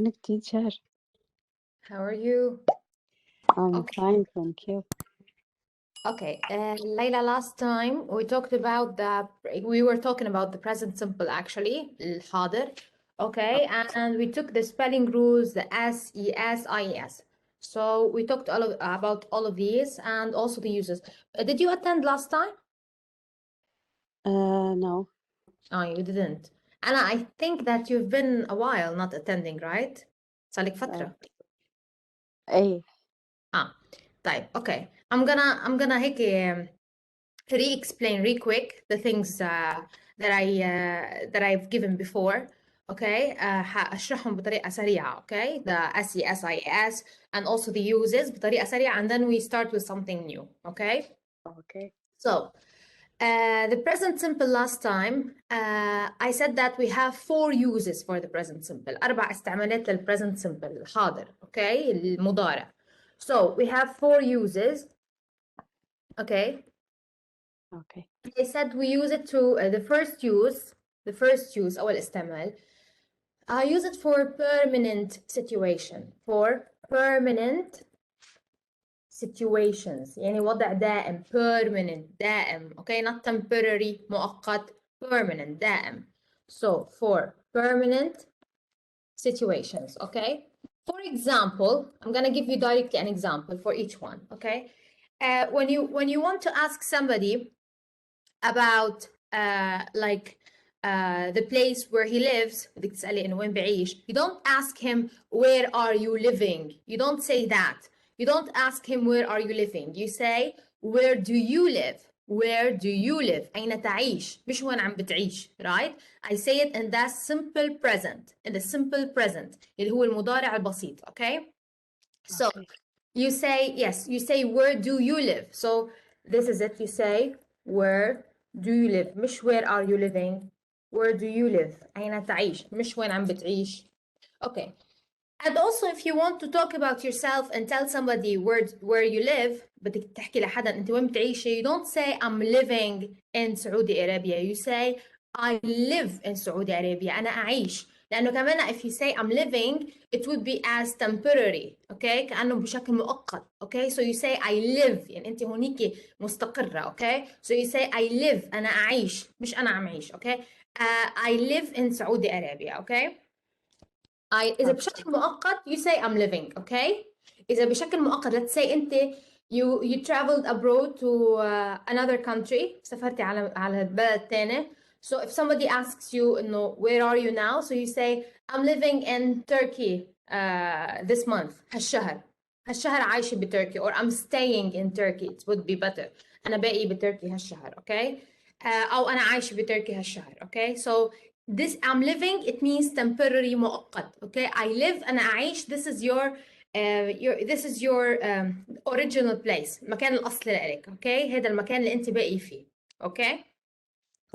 morning, teacher. How are you? I'm Okay. fine, thank you. Okay, Layla, last time we were talking about the present simple actually, الحاضر. Okay, and we took the spelling rules, the S, E, S, I, E, S. So we talked about all of these and also the uses. Did you attend last time? No. Oh, you didn't. Anna, I think that you've been a while not attending, right? صار لك فترة. إيه. طيب, okay. I'm gonna هيك re-explain real quick the things that I've given before. Okay, هشرحهم بطريقة سريعة. Okay, the SES, IES, and also the uses بطريقة سريعة, and then we start with something new. Okay. Okay. So, the present simple last time, I said that we have 4 uses for the present simple. 4 استعمالات لل present simple الحاضر. Okay, المضارع. So we have 4 uses. Okay. Okay. I said we use it to the first use أول استعمال. I use it for permanent situation, for permanent situations. يعني وضع دائم, permanent دائم. Okay, not temporary مؤقت, permanent دائم. So for permanent situations. Okay. For example, I'm gonna give you directly an example for each one. Okay. When you want to ask somebody about the place where he lives, بدك تسألي إنه وين بعيش, you don't ask him where are you living. You don't say that. You don't ask him where are you living. You say where do you live. Where do you live? أين تعيش? مش وين عم بتعيش, right? I say it in that simple present, in the simple present اللي هو المضارع البسيط. Okay. So Okay. you say, yes, you say where do you live. So this is it. You say where do you live, مش where are you living. Where do you live? أين تعيش, مش وين عم بتعيش. Okay. And also if you want to talk about yourself and tell somebody where you live, بدك تحكي لحدا أنت وين بتعيشي, you don't say I'm living in Saudi Arabia. You say I live in Saudi Arabia. أنا أعيش. لأنه كمان if you say I'm living, it would be as temporary. Okay, كأنه بشكل مؤقت. Okay, so you say I live, يعني أنت هونيك مستقرة. Okay, so you say I live, أنا أعيش, مش أنا عم أعيش. Okay, I live in Saudi Arabia. Okay. إذا بشكل مؤقت you say I'm living. Okay. إذا بشكل مؤقت let's say أنت you traveled abroad to another country, سافرتي على بلد تاني. So if somebody asks you إنه where are you now, so you say I'm living in Turkey this month. هالشهر عايشة بتركي, or I'm staying in Turkey. It would be better. أنا باقي بتركي هالشهر. Okay. أو أنا عايشة بتركي هالشهر. Okay. So this I'm living, it means temporary مؤقت. Okay. I live, أنا أعيش, this is your original place, المكان الأصلي لإلك. Okay. هذا المكان اللي أنت باقي فيه. Okay.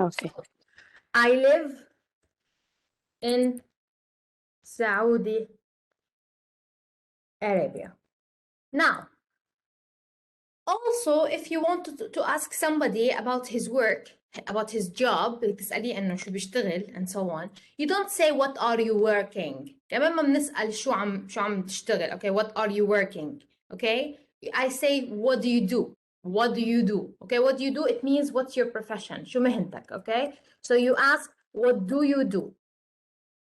Okay. So, I live in Saudi Arabia. Now, also, if you want to ask somebody about his work, about his job, بدك تسأليه إنه شو بيشتغل and so on, you don't say what are you working. كمان ما بنسأل شو عم تشتغل. Okay, what are you working? Okay, I say what do you do? What do you do? Okay, what do you do? It means what's your profession? شو مهنتك? Okay, so you ask what do you do?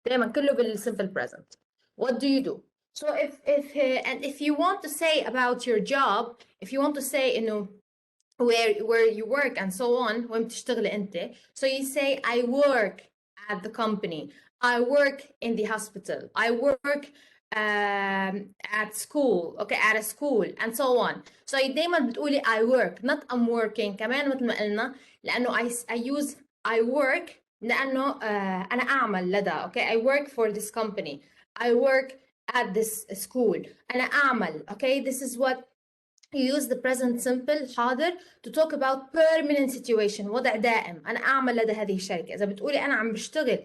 دايما كله بالsimple present. What do you do? So if you want to say about your job, if you want to say إنه where you work and so on, وين بتشتغلي أنت, so you say I work at the company, I work in the hospital, I work at school, okay, at a school and so on. So دايما بتقولي I work, not I'm working. كمان مثل ما قلنا لأنه I use I work لأنه أنا أعمل لدى. Okay, I work for this company, I work at this school, أنا أعمل. Okay, this is what you use the present simple حاضر to talk about permanent situation, وضع دائم. أنا أعمل لدى هذه الشركة. إذا بتقولي أنا عم بشتغل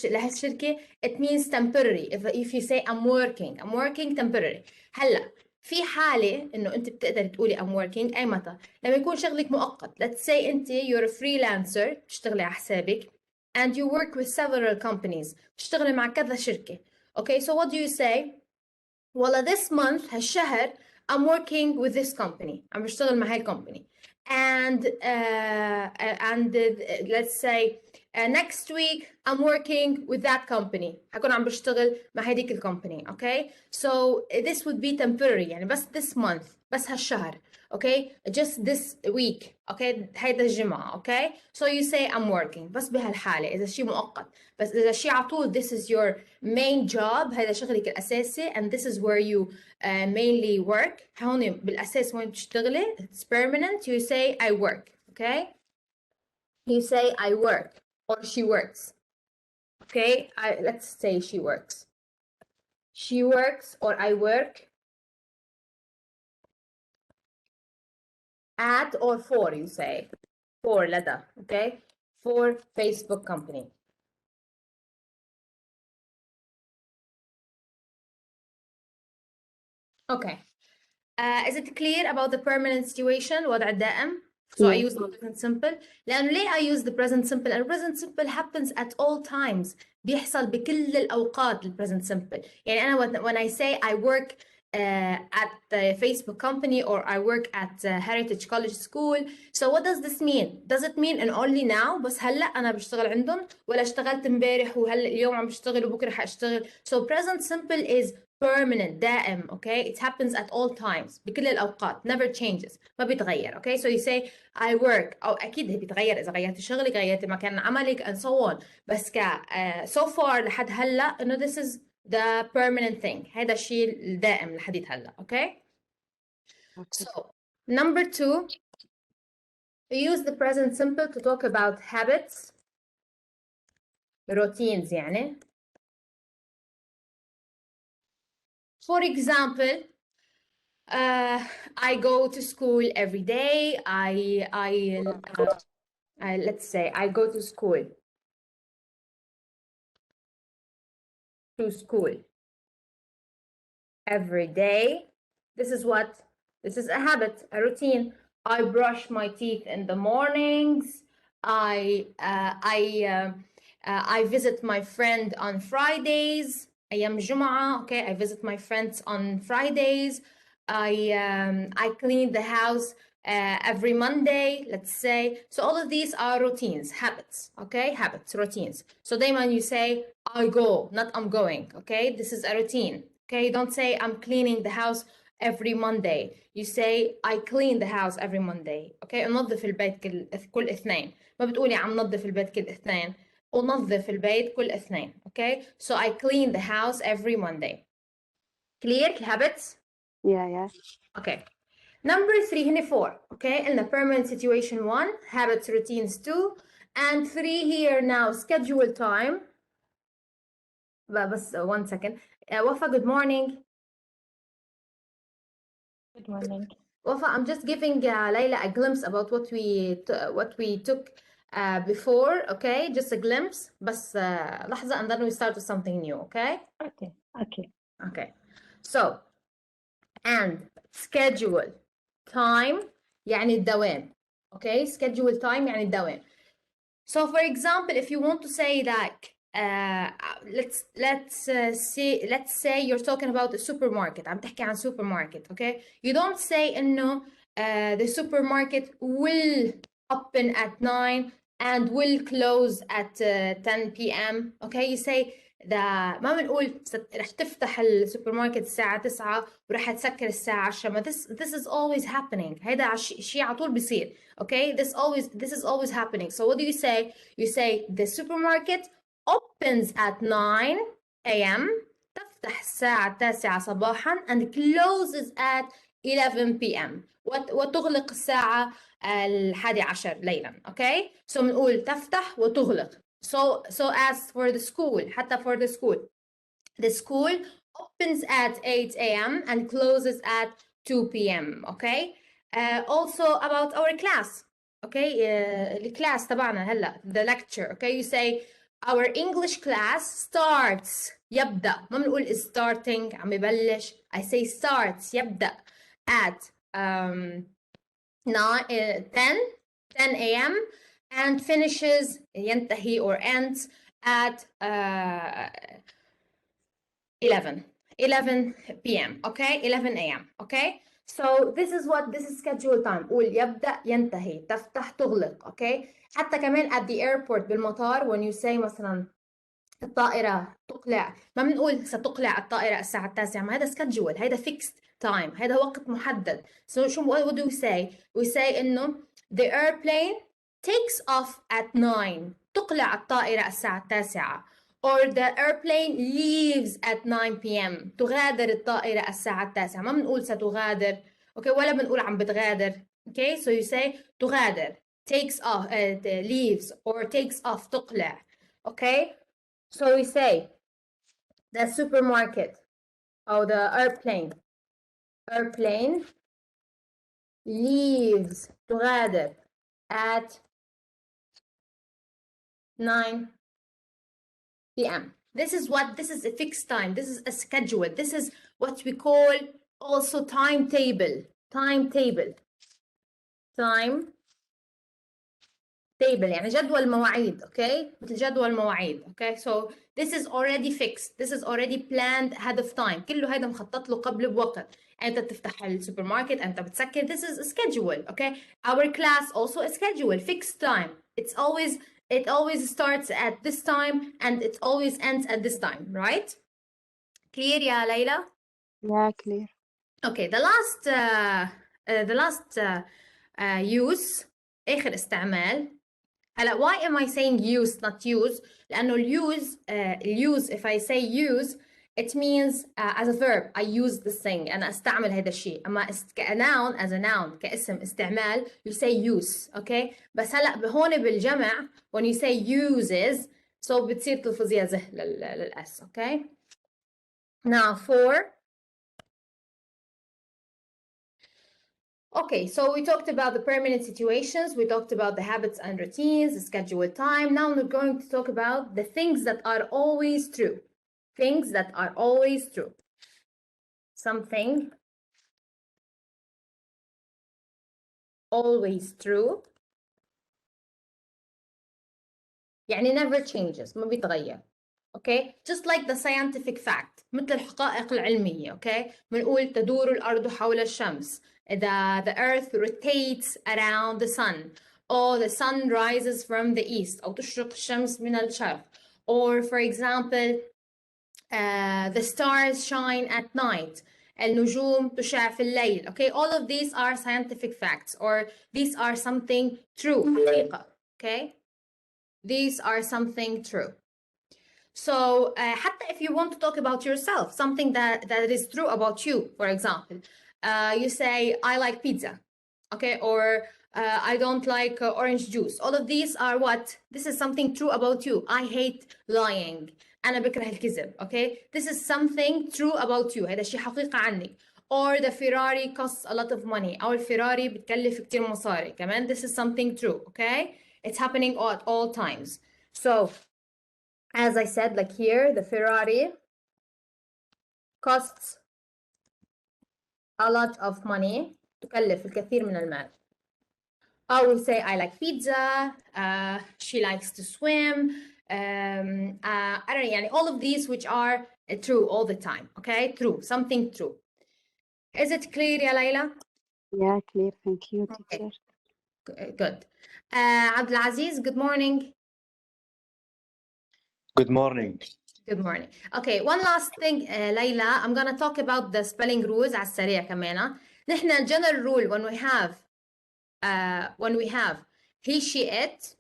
لهالشركة, it means temporary. If you say I'm working temporary. هلا في حالة إنه أنت بتقدر تقولي I'm working أي متى؟ لما يكون شغلك مؤقت. Let's say أنت you're a freelancer, بتشتغلي على حسابك, and you work with several companies, بتشتغلي مع كذا شركة. okay, so what do you say? والله this month هالشهر I'm working with this company. عم بشتغل مع هاي الكومباني. And let's say next week I'm working with that company. هكون عم بشتغل مع هذيك الكومباني. Okay? So this would be temporary. يعني بس this month. بس هالشهر. Okay? Just this week. Okay? هيدا الجمعة. Okay? So you say I'm working. بس بهالحالة إذا شيء مؤقت. بس إذا شيء على طول this is your main job. هذا شغلك الأساسي and this is where you mainly work. هون بالأساس وين بتشتغلي. It's permanent. You say I work. Okay? You say I work or she works. Okay? Let's say she works. She works or I work at or for, you say. For لدى. Okay? For Facebook company. Okay. Is it clear about the permanent situation? وضع الدائم. So I use the present simple. لأنه ليه I use the present simple? And present simple happens at all times. بيحصل بكل الأوقات ال present simple. يعني أنا when I say I work at the Facebook company or I work at Heritage College School. So what does this mean? Does it mean and only now بس هلا أنا بشتغل عندهم ولا اشتغلت امبارح وهلا اليوم عم بشتغل وبكرة حاشتغل. So present simple is permanent دائم. Okay? It happens at all times بكل الأوقات. Never changes. ما بيتغير. Okay? So you say I work. أو أكيد بيتغير إذا غيرت شغلك غيرت مكان عملك and so on. بس so far لحد هلا إنه this is the permanent thing. هذا الشيء الدائم لحديت هلا. Okay? So number 2, we use the present simple to talk about habits. routines يعني. For example, I go to school every day. Let's say I go to school. To school every day. This is what? This is a habit, a routine. I brush my teeth in the mornings. I visit my friend on Fridays. أيام الجمعة. Okay, I visit my friends on Fridays. I clean the house every Monday, let's say. So all of these are routines, habits. Okay, habits, routines. So دايما you say I go, not I'm going. Okay, this is a routine. Okay, don't say I'm cleaning the house every Monday. You say I clean the house every Monday. Okay, أنظف البيت كل اثنين. ما بتقولي عم نظف البيت كل اثنين. أنظف البيت كل اثنين. Okay, so I clean the house every Monday. Clear habits? Yeah. Okay. Number 3 هنا 4. Okay, in the permanent situation 1, habits, routines 2, and 3 here now, schedule time. بس 1 second. Wafa, good morning. Good morning. Wafa, I'm just giving Layla a glimpse about what we took before, okay? Just a glimpse. بس لحظة and then we start with something new, okay? Okay. So, and schedule time يعني الدوام. Okay? Schedule time يعني الدوام. So for example, if you want to say that let's say you're talking about a supermarket. عم تحكي عن supermarket, okay? You don't say إنه the supermarket will open at 9 and will close at 10 p.m. Okay? You say ما بنقول رح تفتح السوبر ماركت الساعة 9 ورح تسكر الساعة 10. ما this is always happening. هيدا شيء على طول بيصير. Okay? This is always happening. So what do you say? You say the supermarket opens at 9 a.m. تفتح الساعة 9 صباحا and closes at 11 p.m. وتغلق الساعة 11 ليلا. Okay? So بنقول تفتح وتغلق. So as for the school, حتى for the school opens at 8 a.m. and closes at 2 p.m. Okay? Also about our class. Okay? الكلاس تبعنا هلا the lecture. Okay? You say our English class starts. يبدأ. ما بنقول is starting عم يبلش. I say starts. يبدأ at 10 a.m. and finishes ينتهي or ends at 11 p.m. okay 11 a.m. okay so this is schedule time. قول يبدأ ينتهي تفتح تغلق okay حتى كمان at the airport بالمطار when you say مثلا الطائرة تقلع ما بنقول ستقلع الطائرة الساعة 9 ما هذا schedule هذا fixed time هذا وقت محدد so شو what do we say إنه the airplane takes off at 9 تقلع الطائرة الساعة 9 or the airplane leaves at 9 p.m. تغادر الطائرة الساعة 9 ما بنقول ستغادر okay ولا بنقول عم بتغادر okay so you say تغادر takes off leaves or takes off تقلع okay so we say the supermarket or the airplane leaves تغادر at 9 p.m. This is a fixed time. This is a schedule. This is what we call also timetable. يعني جدول مواعيد okay مثل جدول مواعيد okay so this is already fixed this is already planned ahead of time كله هذا مخطط له قبل بوقت أنت تفتح السوبر ماركت أنت بتسكر this is a schedule okay our class also a schedule fixed time it always starts at this time and it always ends at this time right clear يا ليلى Yeah, clear. okay the last use آخر استعمال هلا why am I saying use not use لأنه use if I say use it means as a verb I use this thing أنا أستعمل هذا الشيء أما noun as a noun كاسم استعمال you say use okay بس هلا هون بالجمع when you say uses so بتصير تلفظيها زه للأس okay now for Okay, so we talked about the permanent situations, we talked about the habits and routines, the schedule time. Now we're going to talk about the things that are always true. Things that are always true. Something always true. يعني never changes, ما بيتغير. Okay, just like the scientific fact, مثل الحقائق العلمية. Okay, بنقول تدور الأرض حول الشمس. The earth rotates around the sun or the sun rises from the east أو تشرق الشمس من الشرق or for example the stars shine at night النجوم تشع في الليل okay all of these are scientific facts or these are something true حقيقة okay these are something true so حتى if you want to talk about yourself something that is true about you for example you say I like pizza okay or I don't like orange juice all of these are what this is something true about you I hate lying أنا بكره الكذب okay this is something true about you هذا شيء حقيقة عنك or the Ferrari costs a lot of money أو الفيراري بتكلف كتير مصاري كمان this is something true okay it's happening at all times so as I said like here the Ferrari costs a lot of money تكلف الكثير من المال I will say I like pizza she likes to swim I don't know يعني all of these which are true all the time okay true something true is it clear يا ليلى Yeah, clear. Thank you, okay. teacher. good عبد العزيز good morning Good morning. Good morning. Okay, one last thing, Layla. I'm gonna talk about the spelling rules على السريع كمان. نحن general rule when we have he, she, it.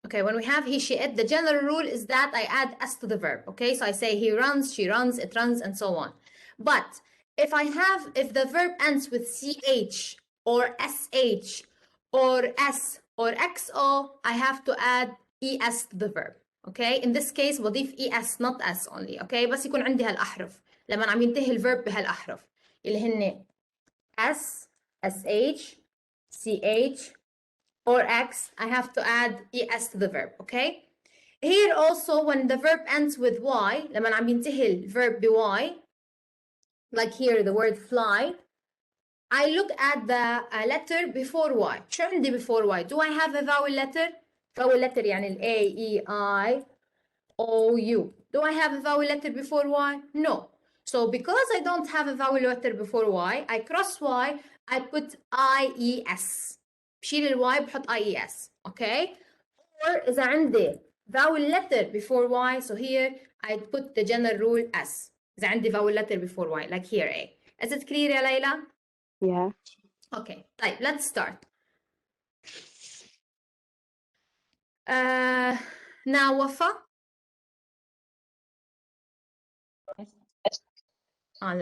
Okay, when we have he, she, it, the general rule is that I add s to the verb. Okay, so I say he runs, she runs, it runs, and so on. But if the verb ends with ch or sh or s or xo, I have to add es to the verb. Okay, in this case بضيف es not s only. Okay, بس يكون عندي هالأحرف لما عم ينتهي الverb بهالأحرف اللي هن s, sh, ch or x. I have to add es to the verb. Okay. Here also when the verb ends with y لما عم ينتهي الverb by like here the word fly I look at the letter before y. شو عندي before y? Do I have a vowel letter? Vowel letter يعني ال A, E, I, O, U. Do I have a vowel letter before Y? No. So because I don't have a vowel letter before Y, I cross Y, I put IES. بشيل الواي بحط IES. Okay? Or إذا عندي vowel letter before Y, so here I put the general rule S. إذا عندي vowel letter before Y, like here A. Is it clear يا ليلى? Yeah. Okay, طيب let's start. Now وفا.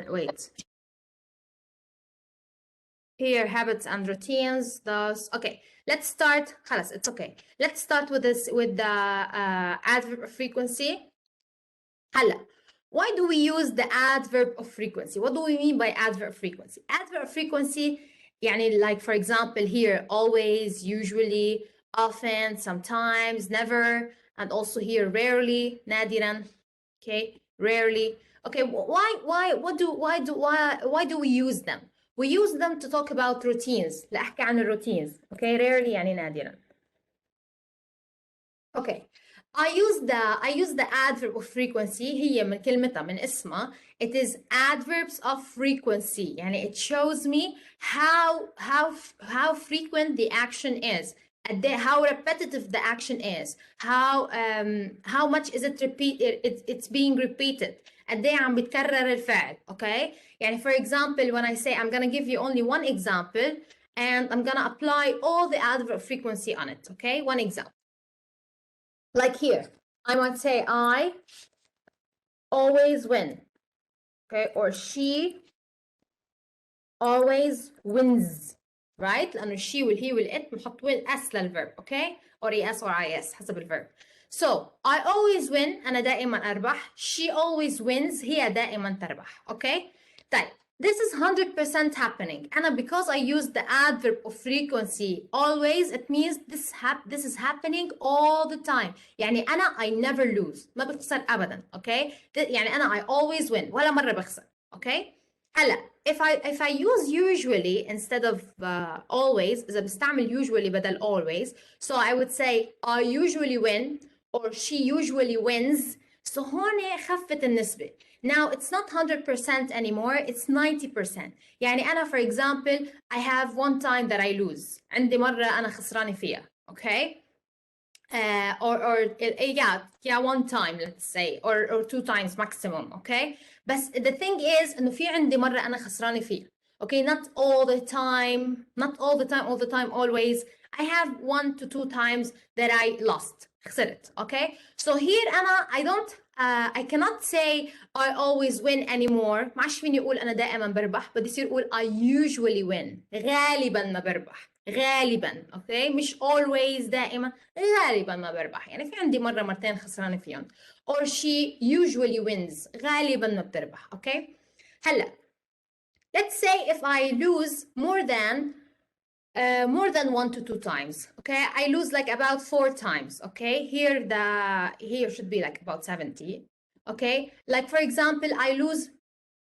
Wait. Here, habits and routines. Thus, okay. Let's start. خلاص, it's okay. Let's start with this with the adverb of frequency. هلا. Why do we use the adverb of frequency? What do we mean by adverb of frequency? Adverb of frequency, يعني like for example here, always, usually, often, sometimes, never, and also here rarely, نادرا. Okay, rarely. Okay, why do we use them? We use them to talk about routines. لأحكي عن الروتينز. Okay, rarely يعني نادرا. Okay. I use the adverb of frequency. هي من كلمتها من اسمها. It is adverbs of frequency. يعني it shows me how frequent the action is. How repetitive the action is. How much is it it's being repeated. قد ايه عم بتكرر الفعل. Okay. يعني for example when I say I'm gonna give you only one example and I'm gonna apply all the adverb of frequency on it. Okay. One example. Like here, I might say I always win, okay? Or she always wins, right? لأنه she will he will it بنحط will s للverb, okay? Or es or is حسب الverb. So I always win أنا دائما أربح. She always wins هي دائما تربح, okay? طيب. This is 100% happening. And because I use the adverb of frequency always, it means this is happening all the time. يعني أنا I never lose. ما بخسر أبدا. Okay? يعني أنا I always win. ولا مرة بخسر. Okay? هلا if I use usually instead of always, إذا بستعمل usually بدل always, so I would say I usually win or she usually wins. So هون خفت النسبة. Now it's not 100% anymore, it's 90%. يعني أنا for example, I have one time that I lose. عندي مرة أنا خسرانة فيها, okay? Yeah, one time let's say, or two times maximum, okay? بس the thing is إنه في عندي مرة أنا خسرانة فيها. Okay, not all the time, always. I have 1 to 2 times that I lost. خسرت, okay? So here أنا I cannot say I always win anymore. ما عادش فيني أقول أنا دائما بربح. بدي يصير أقول I usually win. غالبا ما بربح. غالبا, okay? مش always دائما. غالبا ما بربح. يعني في عندي مرة مرتين خسرانة فيهم. Or she usually wins. غالبا ما بتربح, okay? هلا. Let's say if I lose more than 1 to 2 times, okay? I lose like about 4 times, okay? Here should be like about 70, okay? Like for example, I lose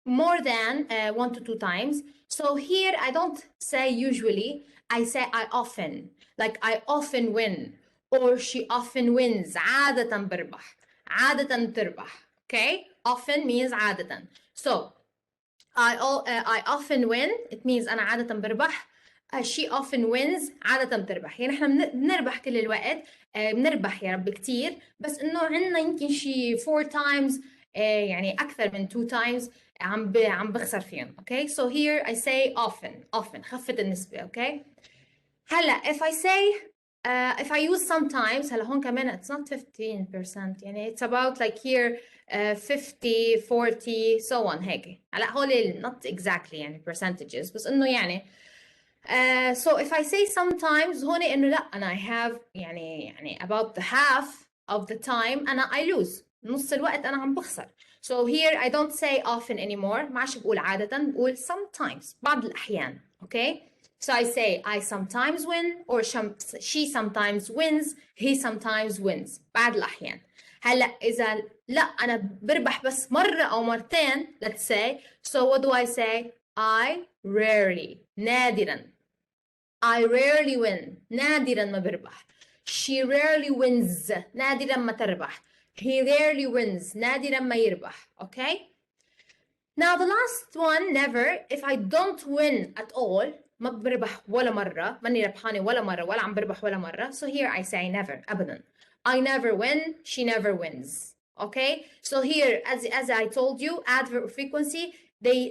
more than 1 to 2 times. So here I don't say usually, I say I often. Like I often win, or she often wins. عادة بربح. عادة تربح, okay? Often means عادة. So I often win. It means أنا عادة بربح. She often wins. عادة بتربح. يعني احنا بنربح كل الوقت. بنربح يا رب كتير. بس إنه عندنا يمكن شي 4 times. يعني أكثر من 2 times عم بخسر فيهم. Okay. So here I say often. خفت النسبة. Okay. هلا if I say if I use sometimes هلا هون كمان it's not 15%. يعني it's about like here 50, 40, so on هيك. هلا هول not exactly يعني percentages بس إنه يعني so if I say sometimes هون إنه لا أنا I have يعني about the half of the time أنا I lose. نص الوقت أنا عم بخسر. So here I don't say often anymore. ما عادش بقول عادة بقول sometimes بعض الأحيان. Okay. So I say I sometimes win or she sometimes wins, he sometimes wins. بعض الأحيان. هلا إذا لا أنا بربح بس مرة أو مرتين let's say. So what do I say? I rarely. نادرا. I rarely win. نادرا ما بربح. She rarely wins. نادرا ما تربح. he rarely wins. نادرا ما يربح. Okay. Now the last one, never. If I don't win at all, ما بربح ولا مرة، ماني ربحانة ولا مرة، ولا عم بربح ولا مرة. So here I say never. أبدا. I never win. She never wins. Okay. So here, as I told you, adverb frequency.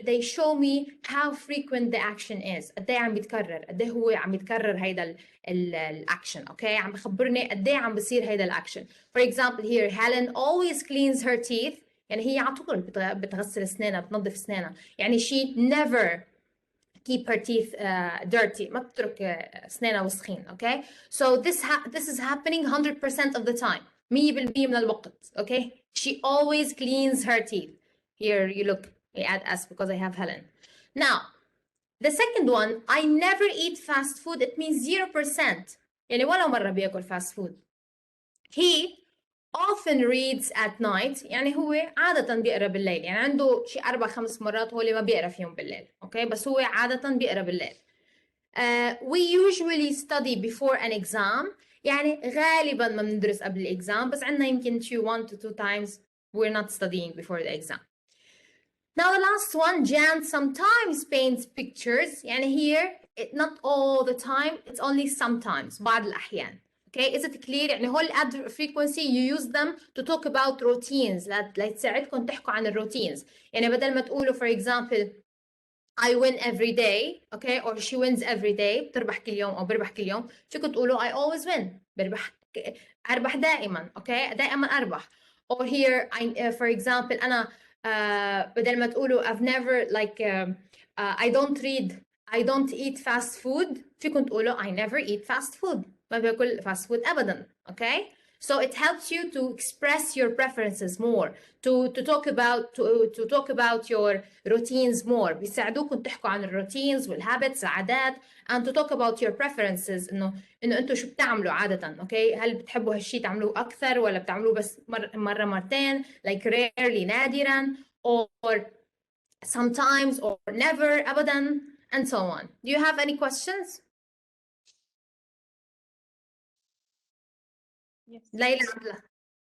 They show me how frequent the action is. قد ايه عم بيتكرر، قد ايه هو عم يتكرر هيدا الاكشن. اوكي، عم بخبرني قد ايه عم بصير هيدا الاكشن. For example here, Helen always cleans her teeth. يعني هي على طول بتغسل اسنانها، بتنظف اسنانها. يعني she never keep her teeth dirty. ما بتترك اسنانها وسخين. Okay. So this is happening 100% of the time. 100% من الوقت. Okay. She always cleans her teeth. Here you look. I add S because I have Helen. Now, the second one, I never eat fast food. It means 0%. يعني ولا مرة بياكل fast food. He often reads at night. يعني هو عادة بيقرأ بالليل. يعني عنده شي 4-5 مرات هو اللي ما بيقرأ فيهم بالليل. Okay. بس هو عادة بيقرأ بالليل. We usually study before an exam. يعني غالبا ما بندرس قبل الإكزام، بس عندنا يمكن 1 to 2 times we're not studying before the exam. Now the last one, Jan sometimes paints pictures. يعني here, not all the time, it's only sometimes, بعض الأحيان. Okay, is it clear؟ يعني هول adverb frequency you use them to talk about routines. لتساعدكم تحكوا عن الروتينز. يعني بدل ما تقولوا for example I win every day, okay, or she wins every day. بتربح كل يوم أو بربح كل يوم. فيكم تقولوا I always win. أربح دائما. Okay, دائما أربح. Or here, for example, أنا بدل ما تقولوا I've never I don't eat fast food. فيكم تقولوا I never eat fast food. ما باكل fast food أبدا. Okay. So it helps you to express your preferences more, to talk about your routines more. بيساعدوكم تحكوا عن الروتينز والهابتس العادات and to talk about your preferences. انه انتم شو بتعملوا عادة. اوكي، هل بتحبوا هالشيء تعملوه اكثر ولا بتعملوه بس مرة مرتين like rarely نادرا or sometimes or never أبدا and so on. Do you have any questions? Yes. ليلى عبلة.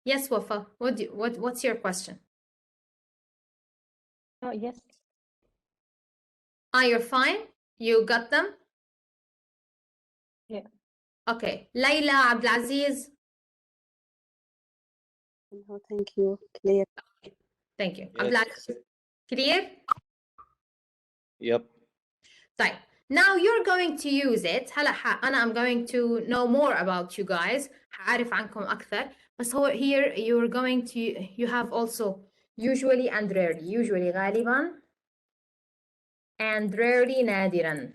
Yes, Wafa. What's your question? Oh, yes. You're fine? You got them? Yeah. Okay. Layla Abdulaziz. Oh, thank you. Clear. Thank you. Yes. Abdulaziz. Clear? Yep. طيب. Now you're going to use it. هلا I'm going to know more about you guys. هعرف عنكم أكثر. بس هو here you're going to you have also usually and rarely. Usually غالبا and rarely نادرا.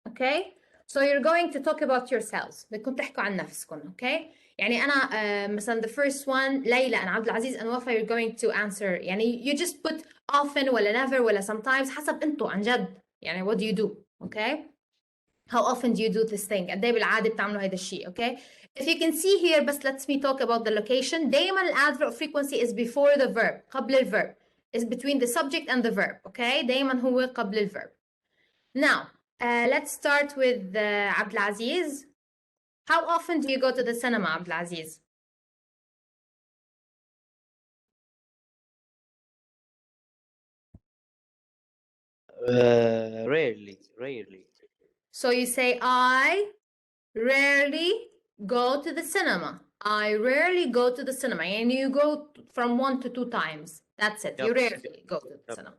Okay? So you're going to talk about yourselves. بدكم تحكوا عن نفسكم. Okay? يعني أنا مثلا the first one ليلى and عبد العزيز and وفا you're going to answer. يعني you just put often ولا never ولا sometimes حسب أنتوا عن جد. يعني what do you do? Okay? How often do you do this thing? قد إيه بالعادة بتعملوا هيدا الشيء. Okay? If you can see here بس let me talk about the location. دايما الادverb frequency is before the verb. قبل الverb. Is between the subject and the verb. Okay? دايما هو قبل الverb. Now, let's start with Abdulaziz. How often do you go to the cinema, Abdulaziz? Rarely. So you say, I rarely go to the cinema. I rarely go to the cinema. And you go from 1 to 2 times. That's it. You Yep. rarely go to the cinema.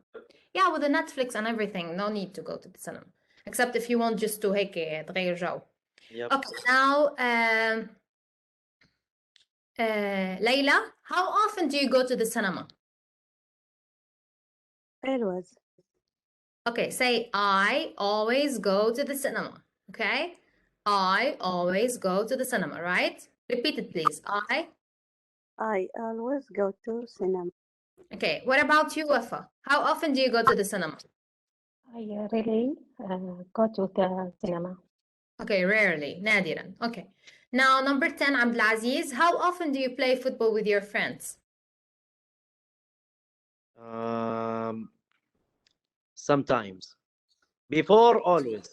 Yeah, with the Netflix and everything, no need to go to the cinema. Except if you want just to هيك تغير جو. Yep. Okay, now, Layla, how often do you go to the cinema? Always. Okay, say I always go to the cinema. Okay, I always go to the cinema, right? Repeat it, please. I always go to cinema. Okay, what about you, Wafa? How often do you go to the cinema? I really go to the cinema. Okay, rarely, نادرا. Okay. Now, number 10, Abdulaziz. How often do you play football with your friends? Sometimes. Before, always.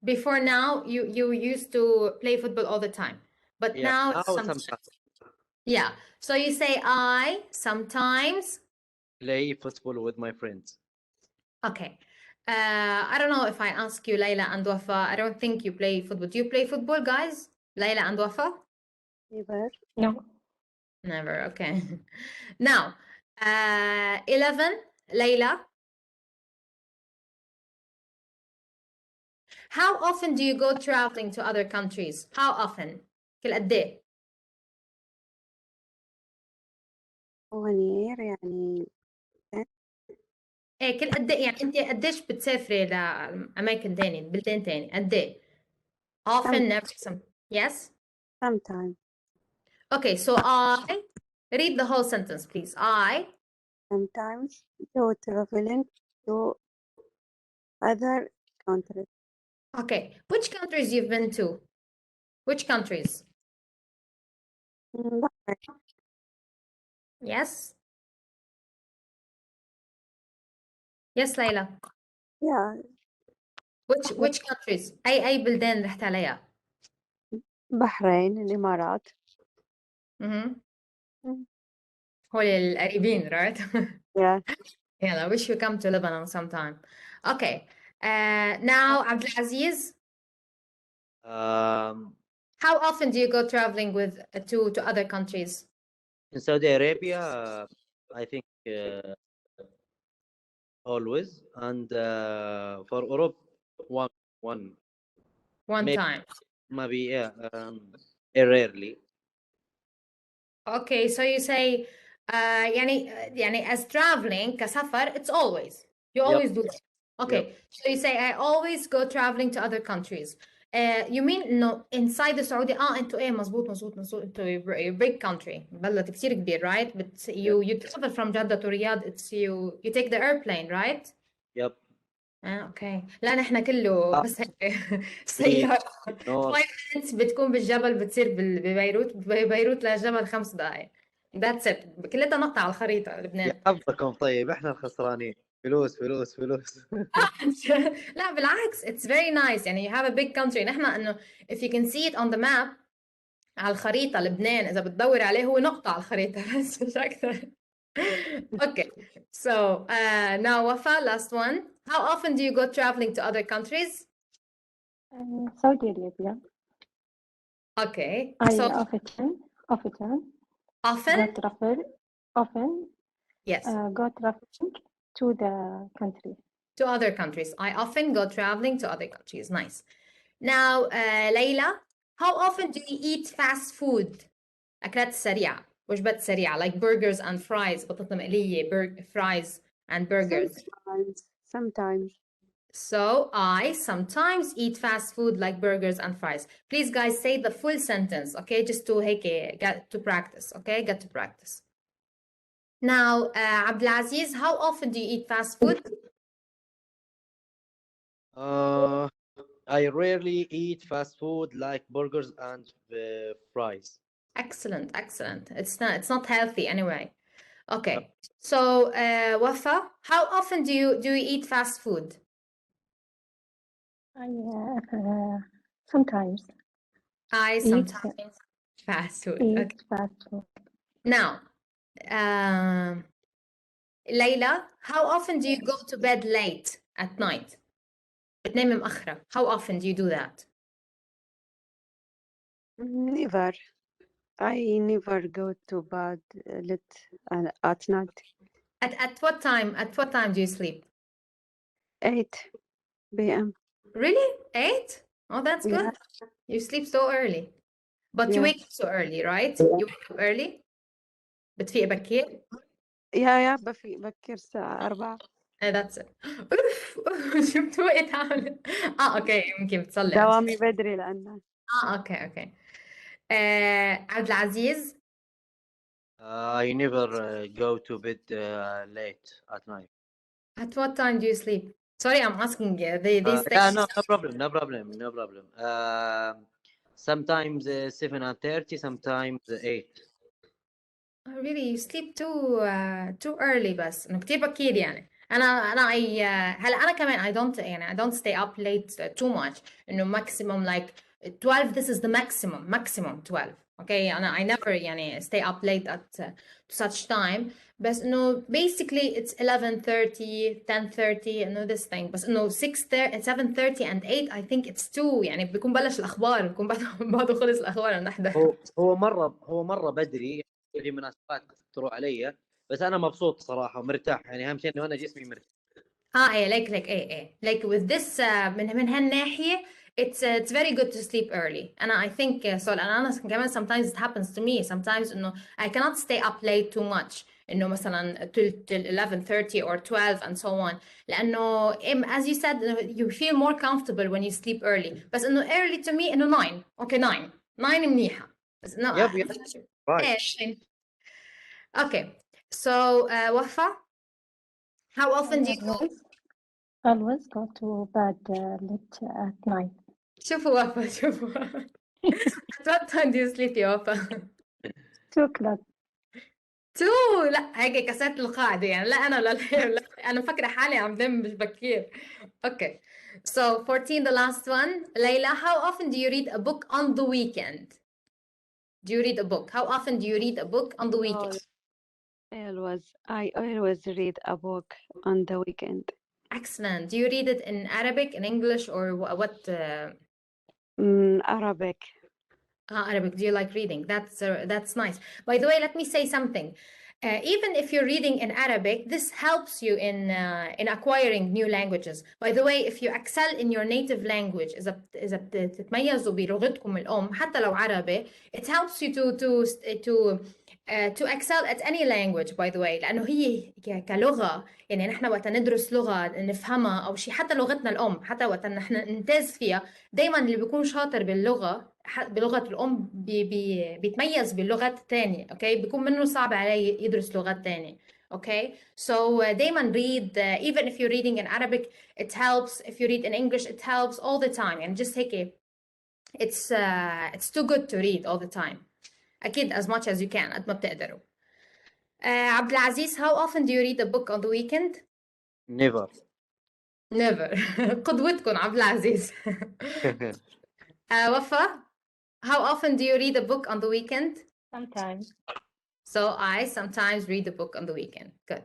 Before now, you used to play football all the time. But Yeah, now, now sometimes. sometimes. Yeah. So you say I sometimes. play football with my friends. Okay. I don't know if I ask you, Layla and Wafa. I don't think you play football. Do you play football, guys? Layla and Wafa? Never. No. Never. Okay. Now, 11, Layla. How often do you go traveling to other countries? How often? كل قد ايه؟ 1 year يعني ايه كل قد ايه يعني انت قديش بتسافري لاماكن تاني بلدان تاني قد ايه؟ Often, never, some. Yes? sometime. Okay, so I read the whole sentence, please. I Sometimes go traveling to other countries. okay. Which countries you've been to? Which countries? Bahrain. Yes? Yes, Layla. Yeah. Which countries? أي بلدان رحت عليها؟ بحرين الإمارات. هول القريبين, right? Yeah. Yeah, I wish you come to Lebanon sometime. Okay. Now, Abdulaziz, how often do you go traveling with to other countries? In Saudi Arabia, I think always, and for Europe, one One maybe, time. maybe rarely. Okay, so you say يعني as traveling كسفر, it's always. You always do that. Okay, so you say I always go traveling to other countries. You mean انه inside the Saudi انتوا ايه مزبوط انتوا you're a big country بلد كتير كبير, right? But you travel from Jeddah to Riyadh, it's you take the airplane, right? Yep. اوكي. لا نحن كله بس هيك سيارة 5 minutes بتكون بالجبل, بتصير ببيروت للجبل 5 دقائق. That's it. كلها نقطة على الخريطة لبنان. يا حظكم طيب, احنا الخسرانين. فلوس. لا بالعكس, it's very nice. يعني you have a big country. نحن انه if you can see it on the map على الخريطة, لبنان إذا بتدور عليه هو نقطة على الخريطة بس مش أكثر. Okay, so now Wafa, last one. How often do you go traveling to other countries? Saudi Arabia. Okay, I so often often? go travel. Often Yes. go traveling to the country. To other countries. I often go traveling to other countries. Nice. Now, Layla, how often do you eat fast food? أكلات سريعة, وجبات سريعة, like burgers and fries, بطاطا مقلية, fries and burgers. Sometimes. So I sometimes eat fast food like burgers and fries. Please, guys, say the full sentence, okay? Just to get to practice, okay? Get to practice. Now, Abdulaziz, how often do you eat fast food? I rarely eat fast food like burgers and fries. Excellent. It's not healthy anyway. Okay. So, Wafa, how often do you eat fast food? I sometimes Sometimes fast food. eat Okay. fast food. Now, Layla, how often do you go to bed late at night? بتنامي مأخرة. How often do you do that? Never. I never go to bed late at night. At what time? At what time do you sleep? 8 p.m. Really? 8? Oh, that's good. Yeah. You sleep so early. But you Yeah. wake up so early, right? You wake up early? بتفيق بكير؟ يا بكير الساعة 4. That's it. شو بتوقي تعمل؟ اوكي يمكن بتصلي. دوامي بدري لأنه. اوكي. عبد العزيز. I never go to bed late at night. At what time do you sleep? Sorry, I'm asking you. These things. Yeah, no problem. Sometimes 7:30, sometimes 8. Oh, really, you sleep too early بس إنه كتير بكير يعني. أنا هلا أنا كمان I don't stay up late too much. إنه maximum like 12. This is the maximum 12. okay أنا I never يعني stay up late at such time بس إنه basically it's 11:30 10:30 إنه this thing بس إنه 6:30 7:30 and 8 I think it's too يعني بيكون بلش الأخبار بيكون بعده خلص الأخبار نحضر هو مرة بدري في مناسبات تروح علي بس أنا مبسوط صراحة ومرتاح يعني أهم شيء إنه أنا جسمي مرتاح. إيه like with this من هالناحية it's very good to sleep early and I think so أنا كمان sometimes it happens to me sometimes إنه I cannot stay up late too much إنه مثلا till 11:30 or 12 and so on لأنه as you said you feel more comfortable when you sleep early بس إنه early to me إنه 9 okay 9 منيحة بس إنه يب إيه okay so وفا how often do you go always go to bed late at night. شوفوا وفا شوفوا at what time do you sleep يا وفا 2 o'clock. 2 لا هيك كسرت القاعدة يعني لا أنا لا أنا فاكرة حالي عم بنام مش بكير okay so 14 the last one ليلى how often do you read a book on the weekend do you read a book how often do you read a book on the weekend I always read a book on the weekend. excellent do you read it in Arabic in English or what Arabic. Arabic do you like reading that's nice by the way let me say something even if you're reading in Arabic, this helps you in acquiring new languages. By the way, if you excel in your native language, إذا بتتميزوا بلغتكم الأم حتى لو عربي, it helps you to excel at any language. By the way, لأنه هي كلغة يعني نحن وقت ندرس لغة نفهمها أو شيء حتى لغتنا الأم حتى وقت نحن نمتاز فيها دايما اللي بيكون شاطر بلغة الأم بيتميز باللغات الثانية okay بيكون منه صعب عليه يدرس لغات ثانية okay so دايما read even if you're reading in Arabic it helps if you read in English it helps all the time and just هيك it's too good to read all the time أكيد as much as you can قد ما بتقدروا عبد العزيز how often do you read a book on the weekend never قدوتكم عبد العزيز وفا how often do you read a book on the weekend? Sometimes. So I sometimes read a book on the weekend. Good.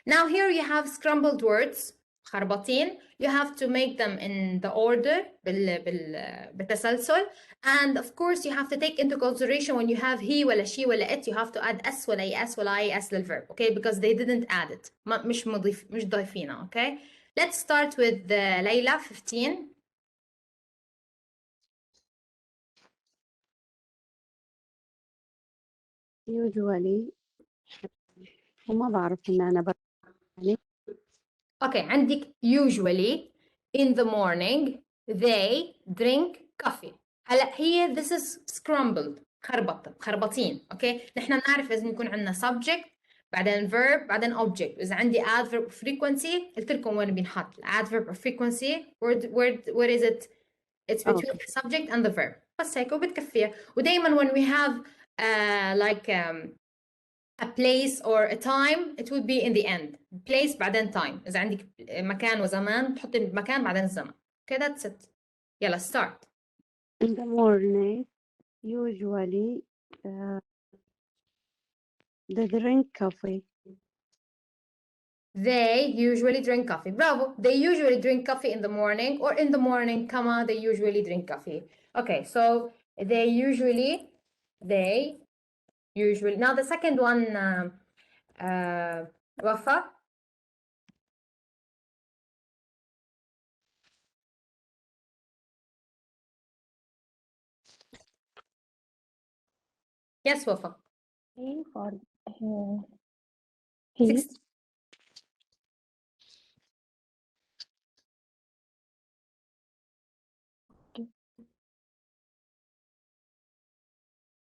Now here you have scrambled words. خربطين. You have to make them in the order بالتسلسل. And of course you have to take into consideration when you have he ولا she ولا it you have to add s ولا es ولا is للverb. Okay, because they didn't add it. مش ضايفينها. Okay. Let's start with Layla 15. usually وما بعرف إن أنا يعني Okay, عندك usually in the morning they drink coffee. هلا هي this is scrambled خربطين. Okay, نحن نعرف لازم يكون عندنا subject بعدين verb بعدين object. إذا عندي adverb of frequency قلت لكم وين بينحط adverb of frequency where is it? It's between the subject and the verb. بس هيك وبتكفيها. ودايما when we have like a place or a time it would be in the end place بعدين time إذا عندك مكان وزمان تحطي المكان بعدين الزمان okay that's it يلا start in the morning usually they drink coffee. they usually drink coffee bravo they usually drink coffee in the morning or in the morning comma they usually drink coffee okay so they usually now the second one Wafa yes Wafa He for he.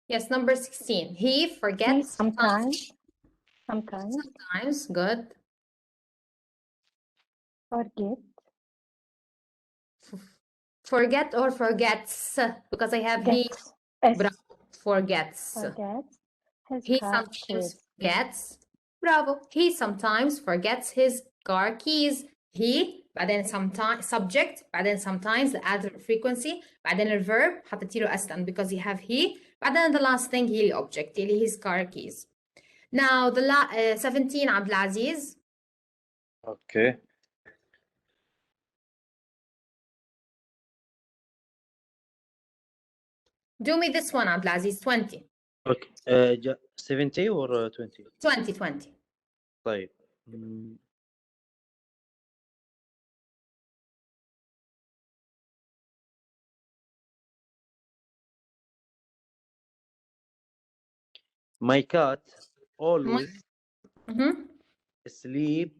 Yes, number 16. He forgets sometimes. Sometimes, good. Forget or forgets? Because I have he. Bravo. Forgets. He sometimes forgets. Bravo. He sometimes forgets his car keys. He بعدين sometimes subject بعدين sometimes the adverb frequency بعدين الverb حطيتي له أصلا because you have he بعدين the last thing هي object اللي هي car keys. Now the 17 عبد العزيز. اوكي. Do me this one عبد العزيز 20. اوكي 70 or 20؟ 20. طيب. My cat always sleep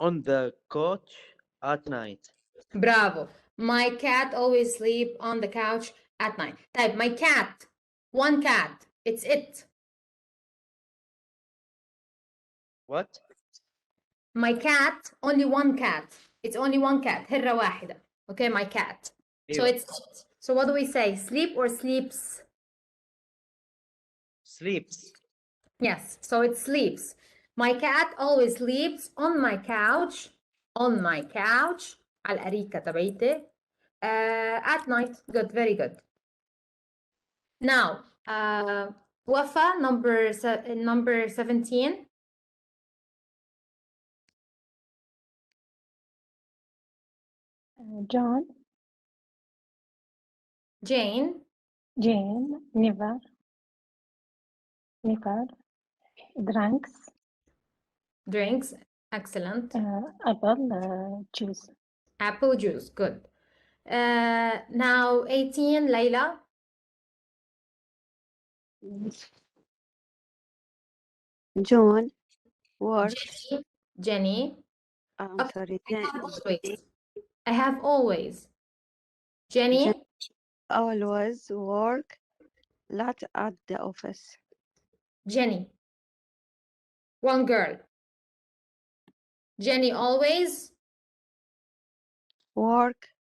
on the couch at night. برافو. My cat always sleep on the couch at night. طيب my cat, one cat, it's it. What? My cat, only one cat. It's only one cat. هرة واحدة. Okay, my cat. So أيوة. it's it. So what do we say? Sleep or sleeps? Sleeps. Yes, so it sleeps. My cat always sleeps on my couch. On my couch. على الأريكة تبعيتي. At night. Good, very good. Now, Wafa, number 17. John, Jane. never Drinks. Excellent. apple juice. Apple juice. Good. Now 18, Layla. John work. Jenny. I'm Okay, sorry. I have always. Jenny. Always work lot at the office. Jenny. One girl. Jenny always Works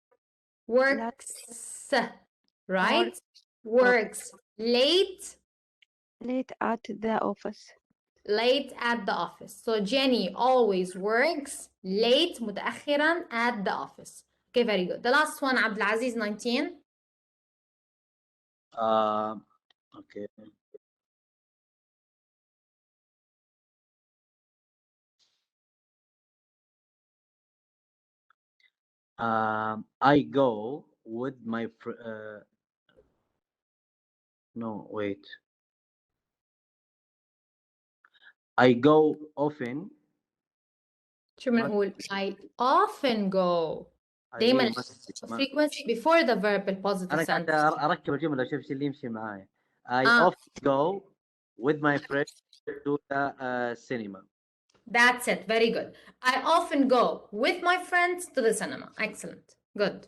right? Works late at the office. Late at the office. So Jenny always works late متأخرا at the office. Okay, very good. The last one, عبد العزيز 19. Okay. I go with my no, wait. I go often. شو بنقول؟ I often go. دايما frequency before the verb الpositive أنا sentence. قاعد أركب الجملة أشوف ايش اللي يمشي معايا. I often go with my friends to the cinema. That's it. Very good. I often go with my friends to the cinema. Excellent. Good.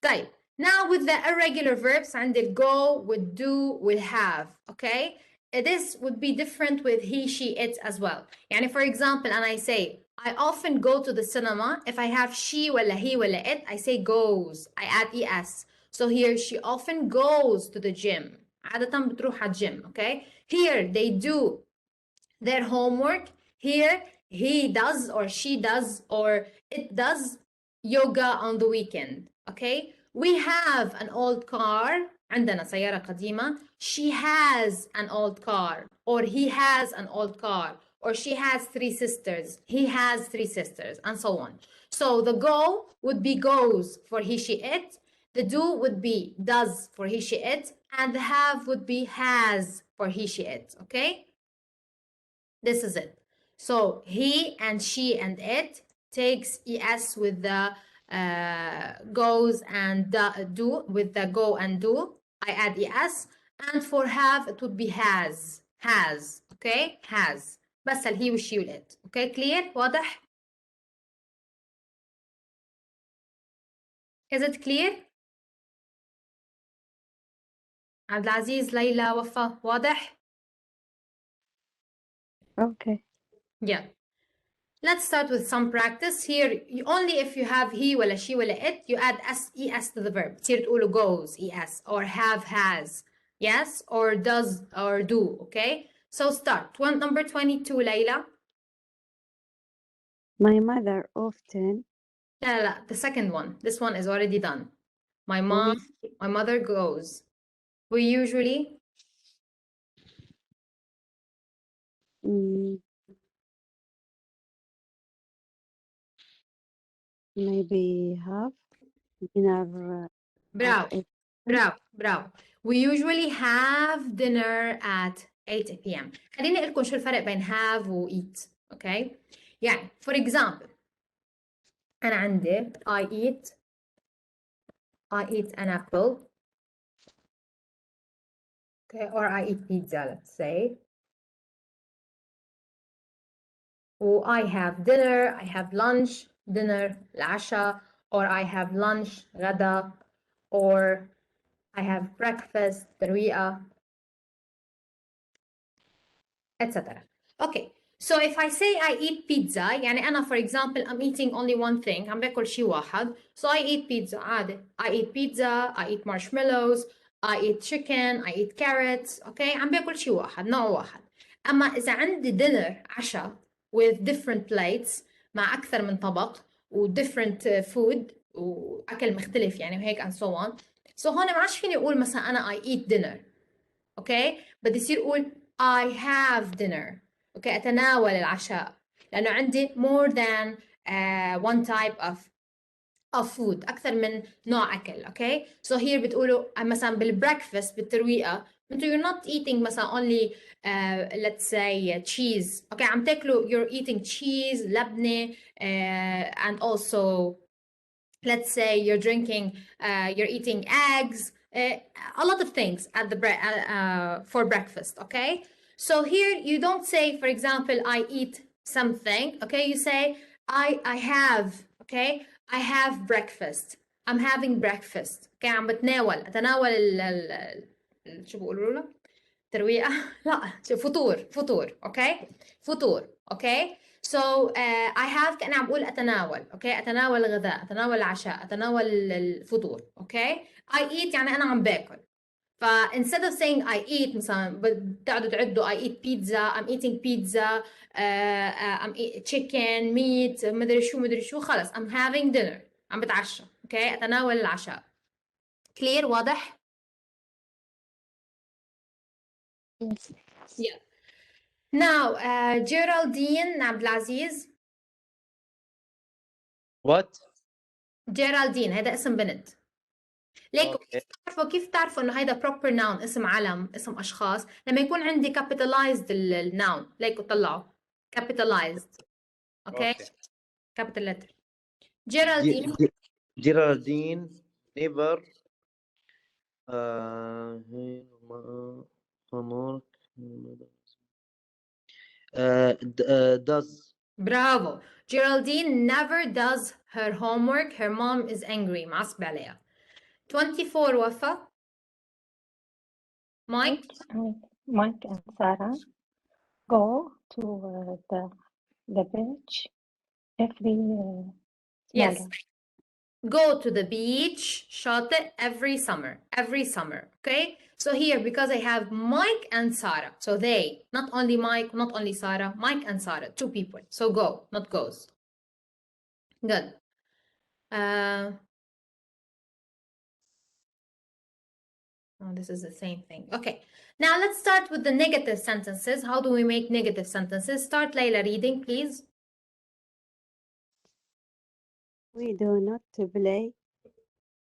طيب. Now with the irregular verbs عندي go, would do, will have. Okay? This would be different with he, she, it as well. يعني for example, and I say, I often go to the cinema. If I have she ولا he ولا it, I say goes. I add es. So here she often goes to the gym. عادة بتروح على الجيم. Okay? Here they do their homework. Here he does or she does or it does yoga on the weekend. Okay? We have an old car. عندنا سيارة قديمة. She has an old car. Or he has an old car. Or she has 3 sisters. He has 3 sisters. And so on. So the go would be goes for he, she, it. The do would be does for he, she, it. And the have would be has for he, she, it. Okay? This is it. So he and she and it takes es with the goes and do with the go and do. I add es. And for have it would be has. Okay? Has. بس he والشي والit. Okay? Clear? واضح? Is it clear? عبد العزيز ليلى وفا واضح؟ Okay. Yeah. Let's start with some practice. Here, only if you have he ولا she ولا it, you add es to the verb. تصير تقولوا goes, es, or have, has, yes, or does, or do, okay? So start. Number 22, Layla. My mother often. لا, the second one. This one is already done. My mother goes. we usually mm, maybe have dinner برافو at 8 برافو برافو. We usually have dinner at 8 p.m. خليني أقول لكم شو الفرق بين have و eat. okay يعني for example أنا عندي I eat an apple, okay, or I eat pizza, let's say. و I have dinner, I have lunch, dinner العشاء, or I have lunch غدا, or I have breakfast ترويقة, etc. Okay, so if I say I eat pizza يعني أنا for example I'm eating only one thing, عم باكل شيء واحد, so I eat pizza عادي. I eat pizza, I eat marshmallows, I eat chicken, I eat carrots, okay, عم باكل شيء واحد, نوع واحد. أما إذا عندي dinner عشاء with different plates مع أكثر من طبق و different food وأكل مختلف يعني وهيك and so on, so هون ما عادش فيني أقول مثلا أنا I eat dinner, okay, بدي يصير أقول I have dinner, okay, أتناول العشاء لأنه عندي more than one type of food, أكثر من نوع أكل, okay. So here بتقولوا مثلا بالbreakfast بالترويقة أنتوا you're not eating مثلا only let's say cheese, okay, عم تاكلوا you're eating cheese, لبنة, and also let's say you're drinking, you're eating eggs, a lot of things at the for breakfast, okay. So here you don't say, for example, I eat something, okay, you say I have, okay, I have breakfast, I'm having breakfast, okay, عم أتناول شو بقولوا له ترويقة لا فطور okay, فطور okay. So I have كأني عم بقول أتناول, okay, أتناول الغداء, أتناول العشاء, أتناول الفطور, okay. I eat يعني أنا عم باكل. ف instead of saying I eat مثلا بتقعدوا تعدوا I eat pizza, I'm eating pizza, I'm eat chicken, meat, مدري شو خلص I'm having dinner, عم بتعشى, okay, أتناول العشاء. clear واضح؟ Yes. yeah. Now Geraldine Abdelaziz. What? جيرالدين هذا اسم بنت. ليكو كيف تعرفوا انه هيدا proper noun, اسم علم, اسم اشخاص, لما يكون عندي capitalized الناون. ليكو طلعوا capitalized, اوكي, capital letter. جيرالدين never does. برافو. Geraldine never does her homework. Her mom is angry, معصبة عليها. 24 وفا. Mike and Sarah go to the beach every yes, morning. go to the beach شاطئ every summer, okay. So here because I have Mike and Sarah, so they, not only Mike, not only Sarah, Mike and Sarah, two people, so go, not goes. Good. Oh, this is the same thing. Okay, now let's start with the negative sentences. How do we make negative sentences? Start Layla reading, please. We do not play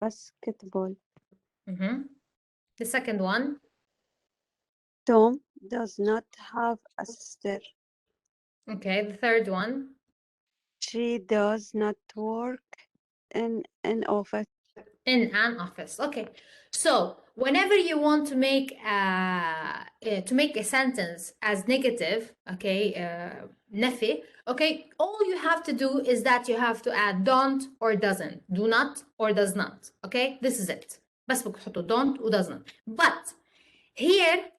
basketball. The second one. Tom does not have a sister. Okay, the third one. She does not work in an office. In an office. Okay, so whenever you want to make a sentence as negative, okay, نفي, okay, all you have to do is that you have to add don't or doesn't, do not or does not, okay, this is it. بس بدك تحطوا don't و does not. But here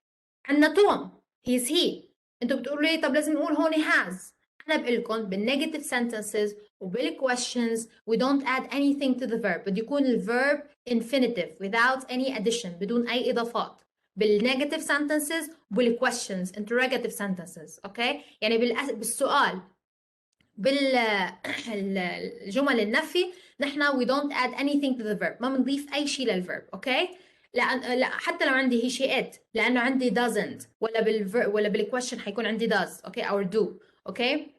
عندنا Tom, he's he. انتوا بتقولوا لي طب لازم نقول هون has. أنا بقول لكم بالnegative sentences وبالquestions we don't add anything to the verb. بده يكون الverb infinitive without any addition, بدون أي إضافات. بالnegative sentences وبالquestions interrogative sentences, okay. يعني بالسؤال بالجمل النفي نحن we don't add anything to the verb, ما بنضيف أي شيء للverb, okay. لا حتى لو عندي he she it لانه عندي doesn't ولا بالquestion حيكون عندي does اوكي or do اوكي.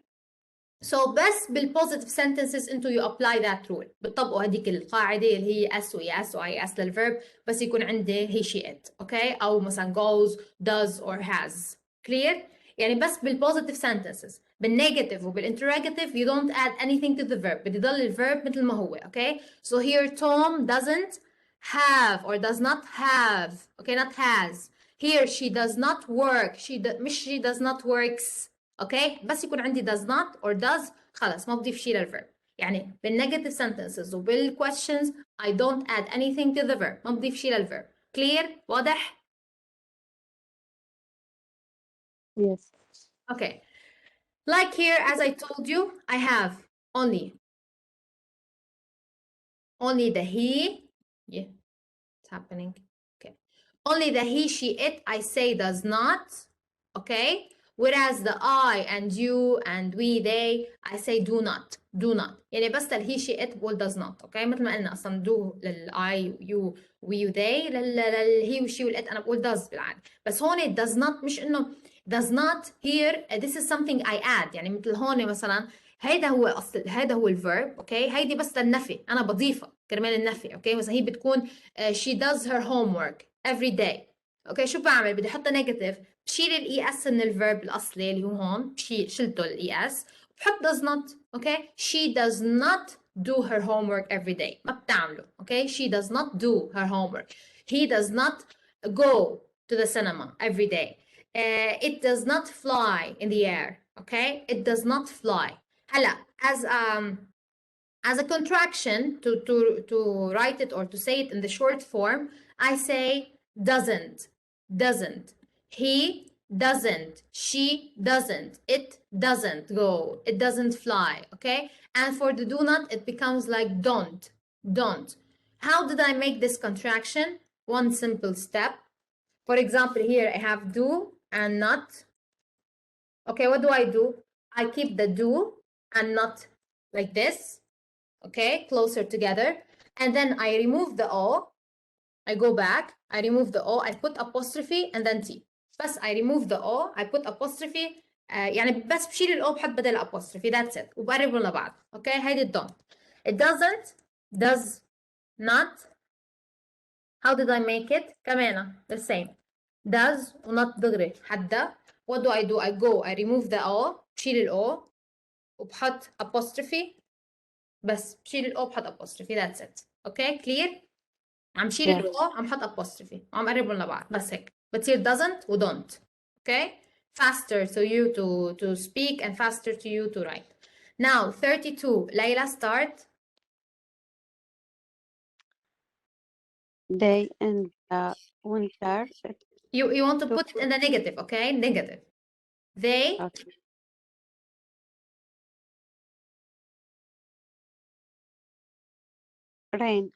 So بس بالpositive sentences انتوا you apply that rule بتطبقوا هذيك القاعده اللي هي s و es و is للverb بس يكون عندي he she it اوكي او مثلا goes does or has. clear؟ يعني بس بالpositive sentences. بالنيجاتيف وبالinterrogative you don't add anything to the verb بدي ضل الverb مثل ما هو اوكي. So here Tom doesn't have or does not have okay not has. Here she does not work مش she does not works اوكي. بس يكون عندي does not or does خلص ما بضيف شيء للverb. يعني بالنيجاتيف sentences وبالquestions I don't add anything to the verb ما بضيف شيء للverb. clear؟ واضح؟ Yes. okay. Like here as I told you I have only the he yeah it's happening okay only the he she it I say does not okay. Whereas the I and you and we they I say do not يعني بس he she it بقول does not okay مثل ما قلنا اصلا do لل I you we they لل he و she وال it انا بقول does بالعادة. بس هون it does not مش انه does not here this is something I add يعني مثل هون مثلا هيدا هو الverb اوكي. هيدي بس للنفي انا بضيفها كرمال النفي اوكي. مثلا هي بتكون she does her homework every day اوكي. شو بعمل؟ بدي احطها نيجاتيف بشيل الاي اس من الفيرب الاصلي اللي هو هون شلته الاي اس بحط does not اوكي. she does not do her homework every day ما بتعمله اوكي. she does not do her homework. he does not go to the cinema every day. it does not fly in the air okay. it does not fly. هلا as a contraction to write it or to say it in the short form I say doesn't he doesn't she doesn't it doesn't go it doesn't fly okay. And for the do not it becomes like don't. How did I make this contraction? One simple step. For example here I have do and not okay. What do? I keep the do and not like this okay closer together and then I remove the O. I go back I remove the O I put apostrophe and then T. بس I remove the O I put apostrophe يعني بس بشيل ال O بحط بدل apostrophe that's it وبقربهم لبعض okay. هيدي don't. it doesn't does not. how did I make it؟ كمان the same does و not دغري حدا. what do I go I remove the O بشيل ال O وبحط apostrophe بس بشيل الاو بحط apostrophe that's it اوكي. clear؟ عم شيل الاو عم حط apostrophe وعم قربهم لبعض بس هيك بتصير doesn't و don't اوكي. faster to you to speak and faster to you to write. now 32 ليلى start. They in the winter. you want to put it in the negative okay. negative. they Okay. Rain.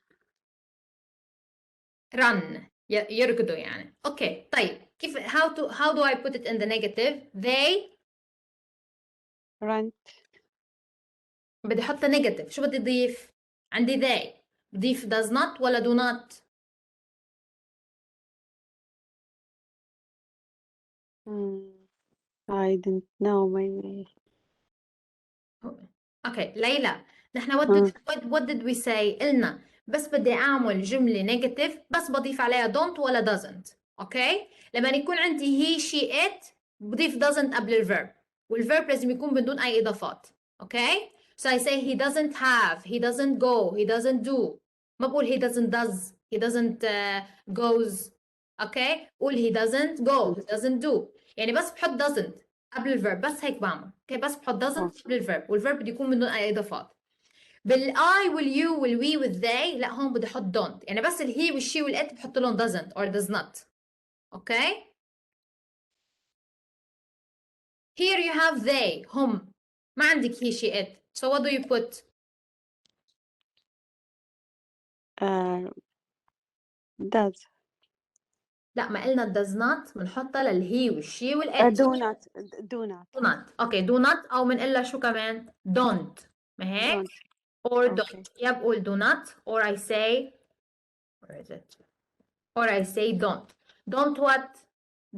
run يركضوا يعني اوكي. طيب كيف how do I put it in the negative؟ they Rent. بدي احط negative شو بدي اضيف؟ عندي they بضيف does not ولا do not؟ I didn't know my. اوكي ليلى نحن what did we say؟ قلنا بس بدي اعمل جمله نيجاتيف بس بضيف عليها don't ولا doesn't اوكي. لما يكون عندي he she it بضيف doesn't قبل الفيرب والفيرب لازم يكون بدون اي اضافات اوكي. so I say he doesn't have he doesn't go he doesn't do ما بقول he doesn't does he doesn't goes اوكي. قول he doesn't go he doesn't do يعني بس بحط doesn't قبل الفيرب بس هيك بعمل اوكي. بس بحط doesn't قبل الفيرب والفيرب بده يكون بدون اي اضافات. بالاي واليو والوي والذي لا هون بدي احط don't يعني بس الهي والشي والات بحط لهم doesn't or does not اوكي. here you have they هم ما عندك he she it so what do you put؟ Does. لا ما قلنا does not بنحطها للهي والشي والات. do not. do not اوكي do not او بنقلها شو كمان don't ما هيك or don't. يا بقول do not or I say where is it or I say don't. Don't what?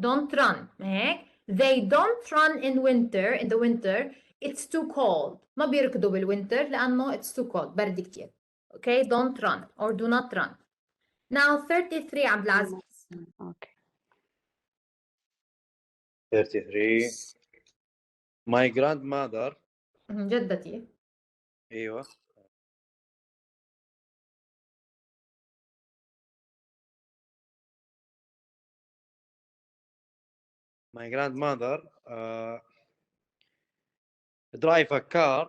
Don't run. هيك. They don't run in winter. In the winter, it's too cold. ما بيركضوا بالوينتر لأنه it's too cold. برد كتير. Okay, don't run or do not run. Now 33 عبد العزيز. Okay. 33. My grandmother. جدتي. ايوه. My grandmother drive a car.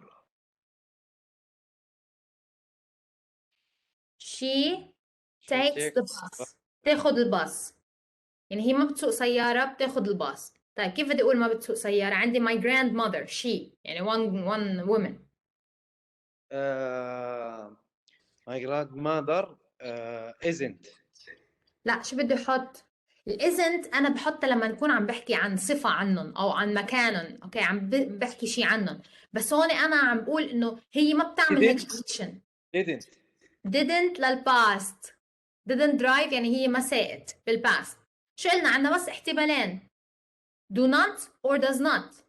She takes the bus. تاخد الباص. يعني هي ما بتسوق سيارة بتاخد الباص. طيب كيف بدي أقول ما بتسوق سيارة؟ عندي my grandmother she يعني one woman. My grandmother isn't. لا شو بدي أحط؟ الإزنت أنا بحطها لما نكون عم بحكي عن صفة عنهم أو عن مكانهم، أوكي عم بحكي شيء عنهم، بس هون أنا عم بقول إنه هي ما بتعمل هيك أكشن. didn't للباست. didn't drive يعني هي ما ساقت بالباست. شو قلنا؟ عندنا بس احتمالين do not or does not.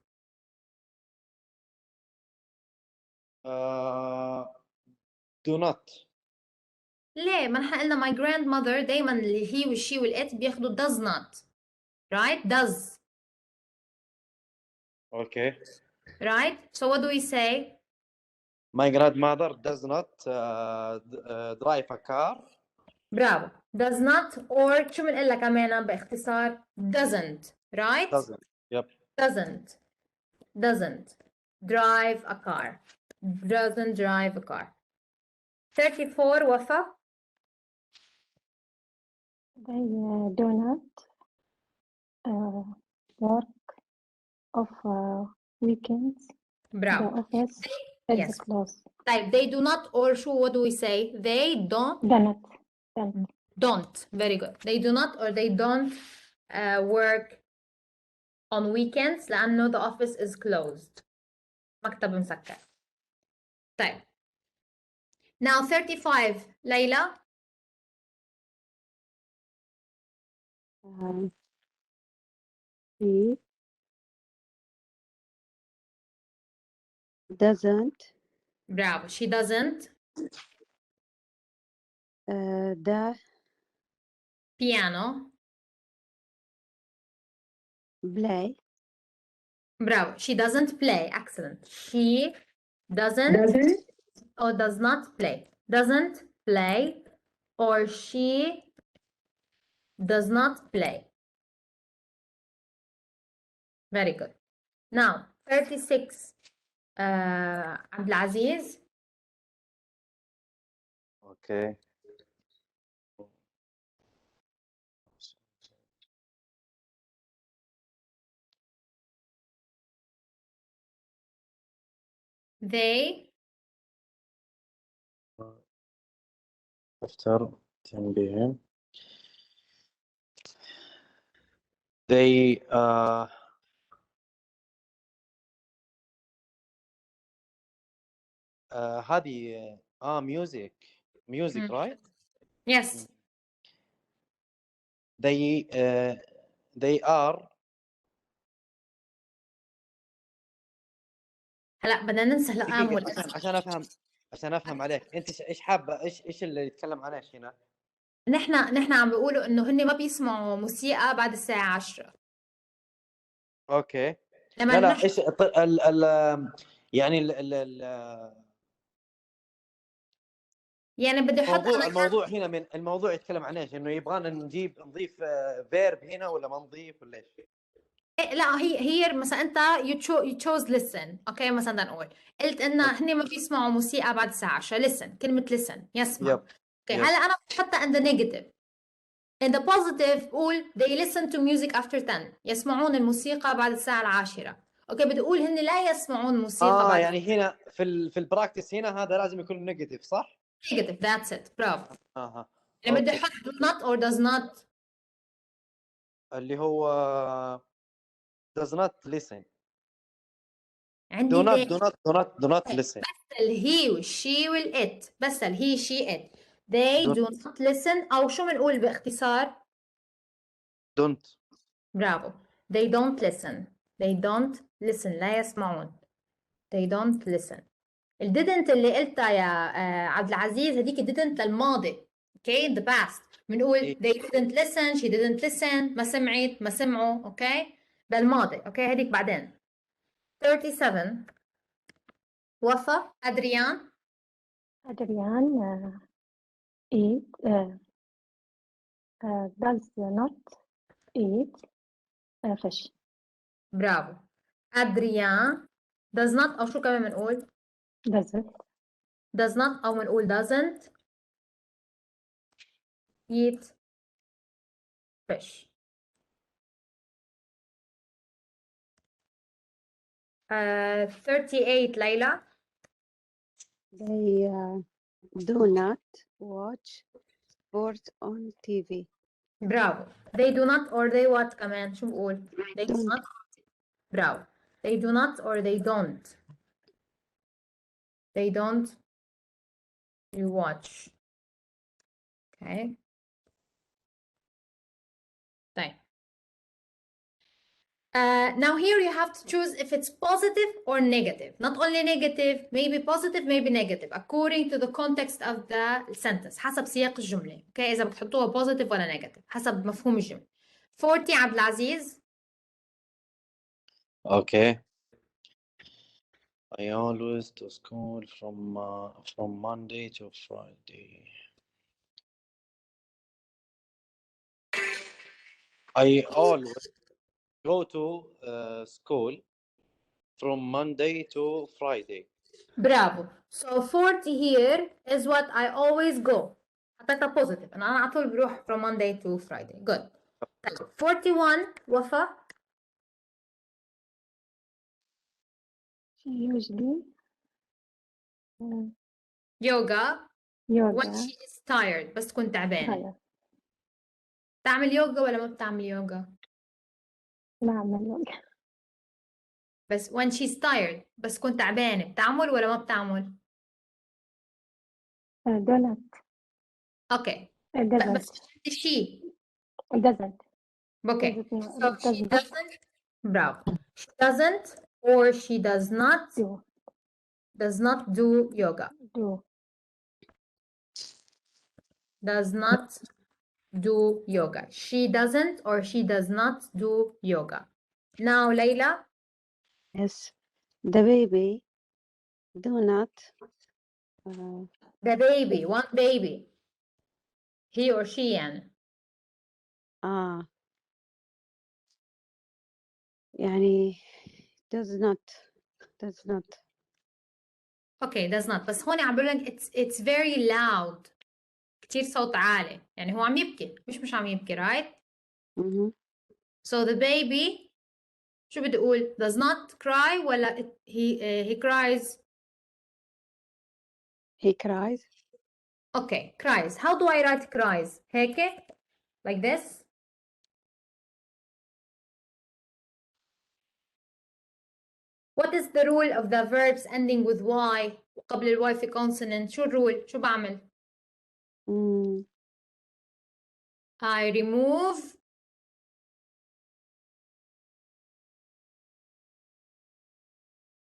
Do not. ليه؟ ما نحن قلنا my grandmother دايما اللي هي والشي والإت بياخدوا does not. right? does. Okay. right? So what do we say? My grandmother does not drive a car. برافو. does not or شو بنقول لك كمان باختصار doesn't. right? Doesn't. Yep. doesn't drive a car. doesn't drive a car. 34 وفا. They do not work of weekends. The برافو. office is yes. closed. طيب they do not or شو what do we say? they don't. very good. they do not or they don't work on weekends لأنه the office is closed. مكتب مسكر. طيب. now 35 ليلى. He doesn't. برافو. she doesn't. The piano. play. برافو. she doesn't play. excellent. she doesn't or does not play. doesn't play or she does not play. very good. now 36 عبد العزيز. Okay. they افتر تنبيه. They هذه music right? yes. they are. هلا بدنا ننسى الأقام دقيقة والاسم. عشان افهم عليك انت ايش حابه، ايش اللي يتكلم عنه هنا؟ نحن عم بيقولوا انه هن ما بيسمعوا موسيقى بعد الساعة 10. اوكي. لما لا ايش يعني يعني بدي احط الموضوع هنا من الموضوع يتكلم عن ايش؟ انه يبغانا نضيف فيرب هنا ولا ما نضيف ولا ايش؟ لا هي مثلا انت you chose listen. اوكي مثلا بدنا نقول قلت انه هن ما بيسمعوا موسيقى بعد الساعة 10. listen كلمة listen يسمع. اوكي هلا انا بحطها in the negative. in the positive قول they listen to music after 10. يسمعون الموسيقى بعد الساعة 10. اوكي بدي اقول هن لا يسمعون موسيقى بعد يعني هنا في البراكتس هنا هذا لازم يكون نيجاتيف صح؟ negative. that's it. برافو. يعني بدي احط do not or does not. اللي هو does not listen. عندي do not listen. بس الهي والشي والإت. بس الهي شي إت. they Don't. do not listen. أو شو بنقول باختصار؟ don't. برافو. They don't listen. They don't listen. لا يسمعون. They don't listen. ال didn't اللي قلتها يا عبد العزيز هذيك didn't للماضي. Okay, in the past. بنقول they didn't listen, she didn't listen, ما سمعت، ما سمعوا. Okay, بالماضي. Okay, هذيك بعدين. 37. وفا أدريان. أدريان eat does not eat fish. برافو. أدريان does not أو شو كمان بنقول؟ does not أو بنقول doesn't eat fish. 38 ليلى. They do not watch sports on TV. برافو. They do not or they what كمان شو بقول؟ They do Don't. not. برافو. They do not or they don't. They don't. You watch. Okay. طيب. Now here you have to choose if it's positive or negative. Not only negative, maybe positive, maybe negative, according to the context of the sentence. حسب سياق الجملة. Okay. إذا بتحطوها positive ولا negative. حسب مفهوم الجملة. 40 عبد العزيز. Okay. I always to school from Monday to Friday. I always go to school from Monday to Friday. برافو. So 40 here is what I always go. حطيتها positive. أنا على طول بروح from Monday to Friday. Good. طيب 41 وفا. She usually yoga when yoga. she is tired. بس تكون تعبانة. غلط. بتعمل يوجا ولا ما بتعمل يوجا؟ بعمل يوجا. بس when she's tired بس تكون تعبانة بتعمل ولا ما بتعمل؟ do not. اوكي. It doesn't. بس she. It doesn't. اوكي. So It she doesn't doesn't. برافو. She doesn't or she does not do yoga. do. Does not do yoga. She doesn't or she does not do yoga. Now Layla. Yes. The baby do not. The baby, one baby. He or she يعني. يعني does not. Okay, does not. بس هون عم بقول لك it's very loud. كتير صوت عالي. يعني هو عم يبكي مش عم يبكي, right? So the baby شو بدي أقول? Does not cry ولا he cries? He cries. Okay, cries. How do I write cries? هيك? Like this? What is the rule of the verbs ending with y وقبل الواي في consonant? شو الرول؟ شو بعمل؟ I remove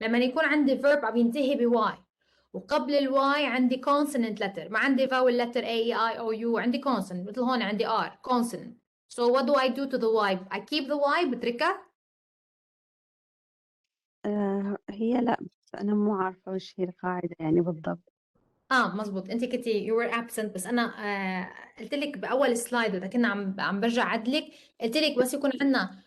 لما يكون عندي verb عم ينتهي بواي وقبل الواي عندي consonant letter, ما عندي vowel letter A, E, I, O, U, عندي consonant مثل هون عندي R, consonant. So what do I do to the Y? I keep the Y بتركها؟ هي لا, بس أنا مو عارفة وش هي القاعدة يعني بالضبط. مزبوط. انت كنتي you were absent, بس انا قلت لك باول سلايد وقت كنا عم برجع عدلك قلت لك بس يكون عندنا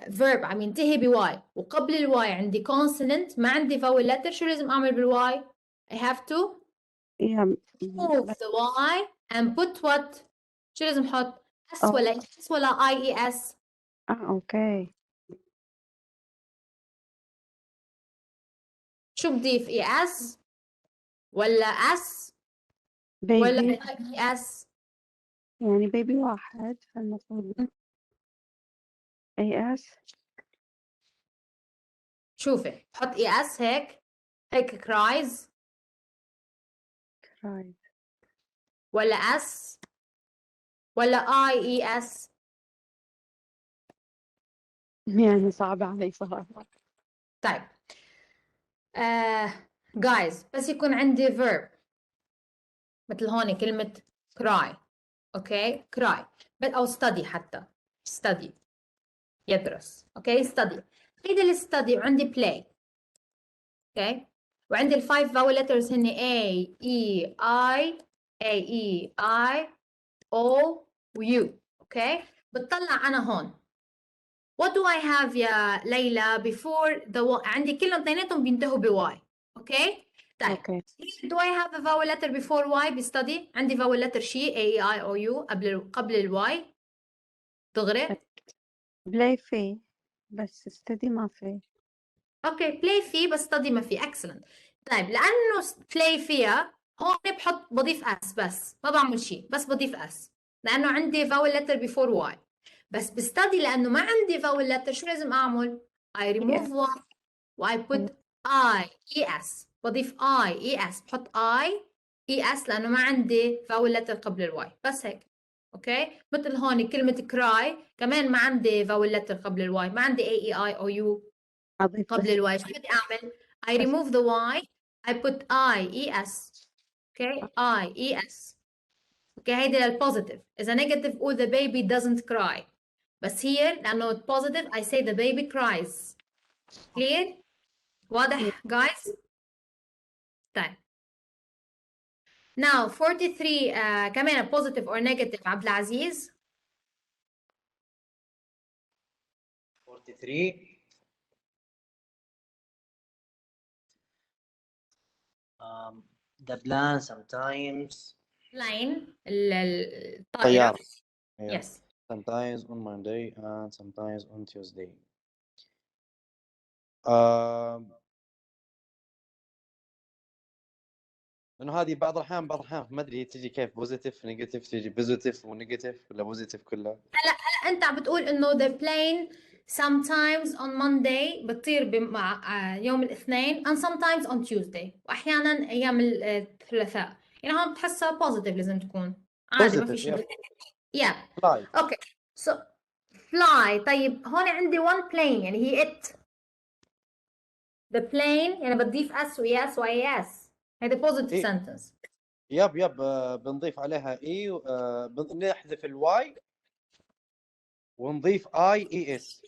verb عم ينتهي بواي وقبل الواي عندي consonant ما عندي vowel letter, شو لازم اعمل بالواي؟ I have to move the Y and put what? شو لازم احط؟ S ولا S ولا IES؟ اوكي. شو بضيف ES ولا S ولا بيبي IES؟ يعني بيبي واحد فالمفروض AS. شوفي حط ES هيك cries. ولا اس ولا اي اي اس؟ يعني صعبة علي صراحة. طيب جايز بس يكون عندي verb مثل هون كلمة cry، اوكي cry أو study، حتى study يدرس، اوكي study. هيدا الستدي وعندي play، اوكي، وعندي الفايف فاول letters هن A E I A E I O و U، اوكي. بتطلع أنا هون what do I have يا ليلى before the عندي كلهم اثنيناتهم بينتهوا ب Y، اوكي. طيب اوكي. do I have a vowel letter before Y بستدي؟ عندي vowel letter شي A E I O U قبل الواي دغري. بلاي فيه بس استدي ما فيه. اوكي بلاي فيه بس study ما فيه. excellent. طيب لانه بلاي فيها هون بضيف اس، بس ما بعمل شيء، بس بضيف اس لانه عندي vowel letter before Y. بس بستدي لانه ما عندي vowel letter شو لازم اعمل؟ I remove Y و I put I ES، بضيف I ES، بحط I ES لانه ما عندي vowel letter قبل الواي، بس هيك. اوكي مثل هون كلمة cry كمان ما عندي vowel letter قبل الواي، ما عندي A E I O U أضيف قبل بس الواي. شو بدي اعمل؟ I remove the Y I put I ES، okay I ES، okay. هيدي للبوزيتيف. إذا نيجاتيف قول the baby doesn't cry، بس هي لأنه positive I say the baby cries. clear؟ واضح guys؟ طيب now 43 كمان positive or negative عبد العزيز؟ 43 the plan sometimes لاين الطائرة. طيارة. Yeah. yes. Sometimes on Monday and sometimes on Tuesday. لأنه هذه بعض الأحيان ما أدري تجي كيف بوزيتيف نيجاتيف، تجي بوزيتيف ونيجاتيف ولا بوزيتيف كلها. هلا أنت عم بتقول إنه the plane sometimes on Monday بتطير مع يوم الاثنين and sometimes on Tuesday، وأحيانا أيام الثلاثاء. يعني هون بتحسها positive لازم تكون عادي ما في شيء. yeah fly. okay so fly. طيب هون عندي one plane يعني هي it the plane، يعني بتضيف s و yes و is، هذا positive إيه. sentence. يب بنضيف عليها اي نحذف الواي ونضيف اي اي اس.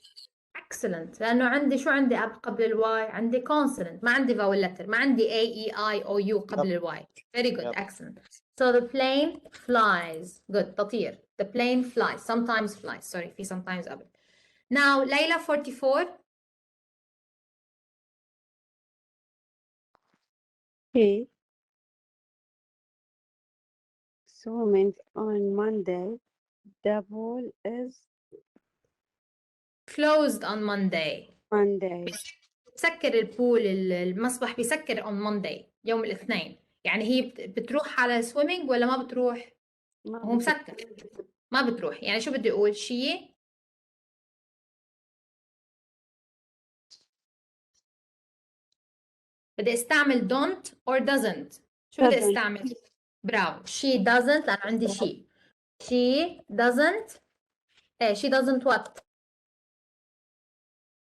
excellent. لأنه عندي شو عندي قبل الواي؟ عندي consonant، ما عندي vowel letter، ما عندي A E I O U قبل الواي. very good. excellent. so the plane flies. good. تطير. the plane flies sometimes flies. sorry في sometimes قبل. now ليلى 44. he swimming on Monday. The pool is closed on Monday. بتسكر البول، المسبح بيسكر on Monday يوم الاثنين. يعني هي بتروح على swimming ولا ما بتروح؟ هو مسكر ما بتروح. يعني شو بدي اقول؟ شي بدي استعمل don't or doesn't. شو بدي استعمل؟ برافو. she doesn't لأنه عندي she doesn't ايه she doesn't what؟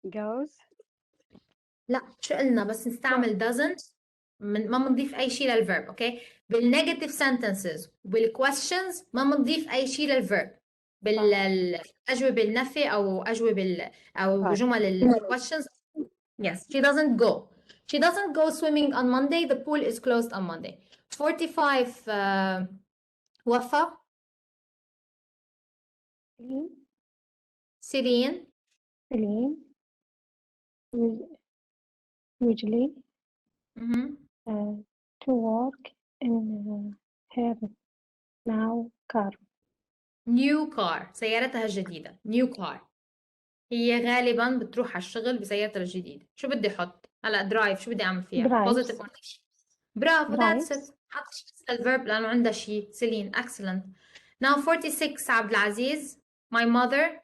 goes. لا شو قلنا؟ بس نستعمل doesn't ما بنضيف اي شيء للverb. اوكي بالنيجاتيف sentences وبالquestions ما بنضيف اي شيء للverb. بالاجوبه النفي او اجوبه او جمل الquestions yes she doesn't go. she doesn't go swimming on Monday. the pool is closed on Monday. 45 وفا. سيرين. usually to work in her now car. new car سيارتها الجديدة. new car هي غالبا بتروح على الشغل بسيارتها الجديدة. شو بدي احط هلا؟ درايف. شو بدي اعمل فيها؟ positive or negative؟ برافو that's it. حط الفيرب لانه عندها شيء. سيلين excellent. now 46 عبد العزيز. my mother.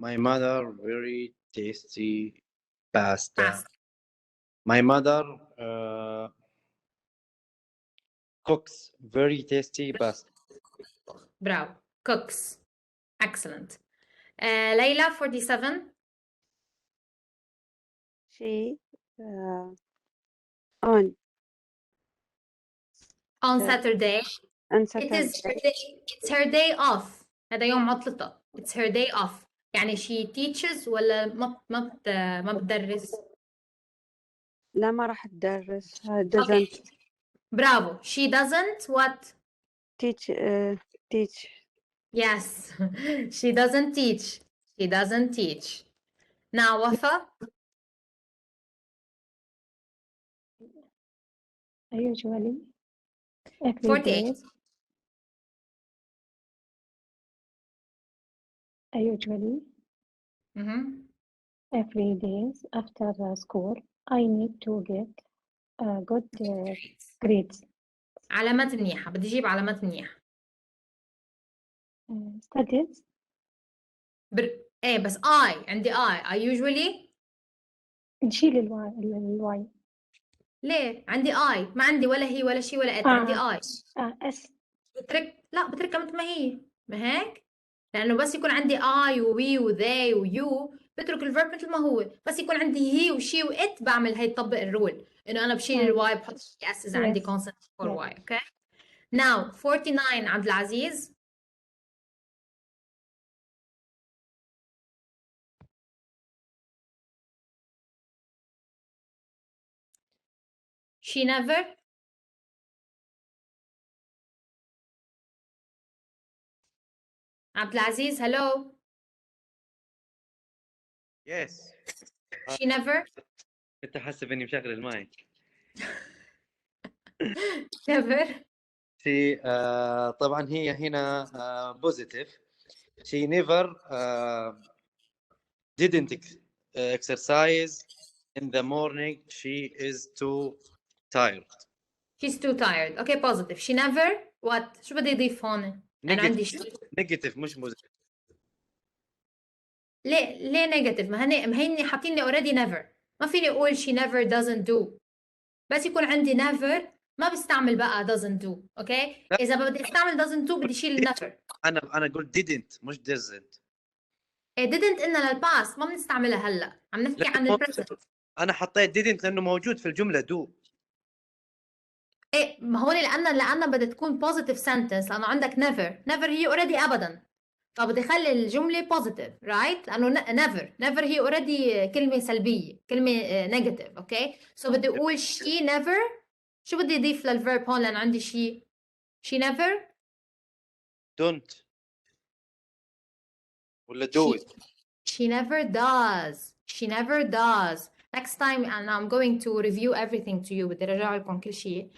My mother very tasty pasta. past. My mother cooks very tasty pasta. برافو. cooks. excellent. ليلى 47. She on Saturday. on It is Saturday. her day. It's her day off. هذا يوم عطلتها. It's her day off. يعني she teaches ولا ما بتدرس؟ لا ما راح تدرس. doesn't Okay. برافو. She doesn't what? teach. Teach. Yes. She doesn't teach. She doesn't teach. Now وفا. usually every 48. day. Usually every days after school I need to get good grades. علامات منيحة. بدي أجيب علامات منيحة. Studies إيه بس عندي I usually نشيل الواي. ليه؟ عندي ما عندي ولا هي ولا شيء ولا عندي اس بتركها مثل ما هي. ما هيك؟ لأنه بس يكون عندي ووي وذي ويو بترك الفيرب مثل ما هو. بس يكون عندي هي وشي وإت بعمل هي تطبق الرول إنه أنا بشيل الواي بحط اس إذا عندي consonant for واي. Okay. Now 49 عبد العزيز. She never. عبد العزيز hello. Yes. She never. كنت حاسب اني مشغل المايك. never. She طبعا هي هنا positive. She never didn't exercise in the morning. She is too tired. She's too tired. Okay positive. She never what؟ شو بدي أضيف هون؟ أنا عندي شيء. Negative مش positive. ليه نيجاتيف؟ ما هني حاطين لي already never. ما فيني أقول she never doesn't do. بس يكون عندي never ما بستعمل بقى doesn't do. أوكي؟ إذا بدي استعمل doesn't do بدي شيل never. أنا قلت didn't مش doesn't. didn't إنها للباست ما بنستعملها هلا. عم نحكي عن البريزنت. أنا حطيت didn't لأنه موجود في الجملة do. ما هون لأن بدها تكون positive sentence لأنه عندك never هي already أبدا. فبدي أخلي الجملة positive right؟ لأنه never هي already كلمة سلبية كلمة negative. أوكي؟ so بدي أقول she never. شو بدي أضيف للverb هون لأن عندي she never don't ولا do it. she never does. Next time and I'm going to review everything to you. بدي أرجع لكم كل شيء.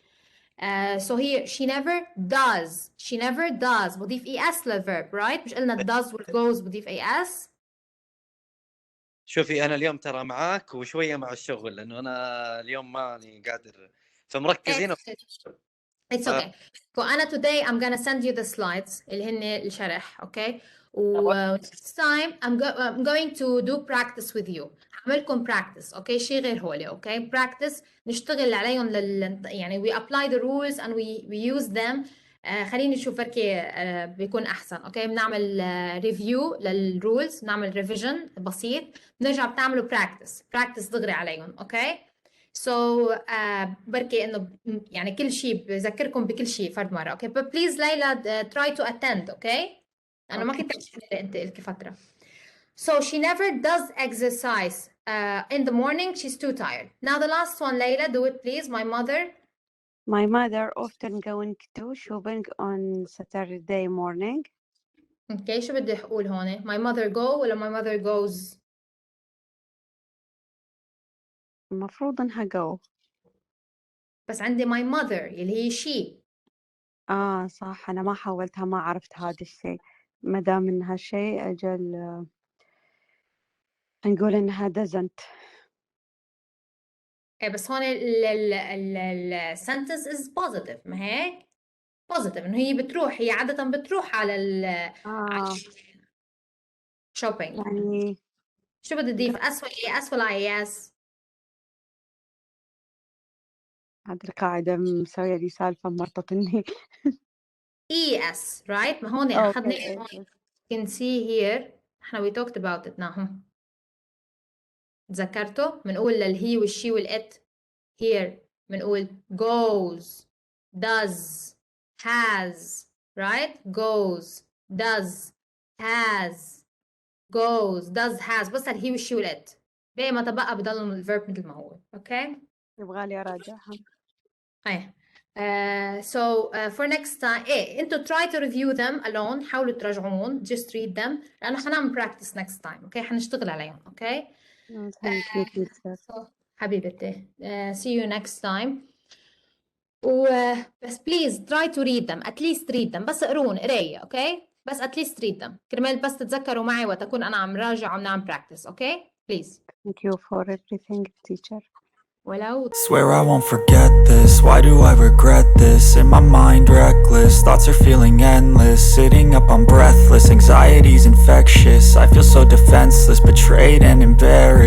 So here she never does بضيف es للverb right؟ مش قلنا does والgoes بضيف es. شوفي أنا اليوم ترى معاك وشوية مع الشغل لأنه أنا اليوم ماني قادر فمركزين. It's okay. So أنا today I'm gonna send you the slides اللي هن الشرح. Okay. next time I'm going to do practice with you. هعملكم practice. Okay. شيء غير هولي. Okay. practice نشتغل عليهم يعني we apply the rules and we use them. خليني نشوف بركي بيكون أحسن. Okay. بنعمل review للrules نعمل revision بسيط بنرجع بتعملوا practice دغري عليهم. Okay. So بركي انه يعني كل شيء بذكركم بكل شيء فرد مره. اوكي but please ليلى try to attend. اوكي انا ما كنت انت لك فتره. So she never does exercise in the morning. She's too tired. Now the last one ليلى do it please. My mother often going to shopping on Saturday morning. اوكي شو بدي اقول هون؟ my mother go ولا my mother goes؟ المفروض انها go. بس عندي my mother اللي هي she. صح أنا ما حاولتها ما عرفت هذا الشيء. ما دام إنها شيء أجل نقول إنها doesn't. بس هون ال sentence is positive ما هيك؟ positive إنه هي عادة بتروح على shopping. يعني شو بدي أضيف أس ولا ES ولا IS؟ هذه القاعدة مسوية لي سالفة مرتطني. ES right؟ ما هون أوكي أخذنا إيه. هون. You can see here احنا we talked about it now. تذكرتوا؟ بنقول للهي والشي والإت here بنقول goes, does, has, right? goes, does, has, goes, does, has. بس الهي والشي والإت. باقي ما تبقى بضل الفيرب مثل ما هو. اوكي؟ يبغالي أراجعها. ايه. For next time انتوا try to review them alone. حاولوا تراجعون just read them لأنه حنعمل practice next time. اوكي؟ حنشتغل عليهم. اوكي؟ Thank you teacher. So حبيبتي see you next time. بس please try to read them at least read them. بس اقرون قراية. اوكي؟ بس at least read them كرمال بس تتذكروا معي وتكون أنا عم راجع وعم نعمل practice. اوكي؟ please. Thank you for everything teacher. ولو Swear I won't forget this, why do I regret this? In my mind reckless, thoughts are feeling endless. Sitting up I'm breathless, anxiety's infectious. I feel so defenseless, betrayed and embarrassed.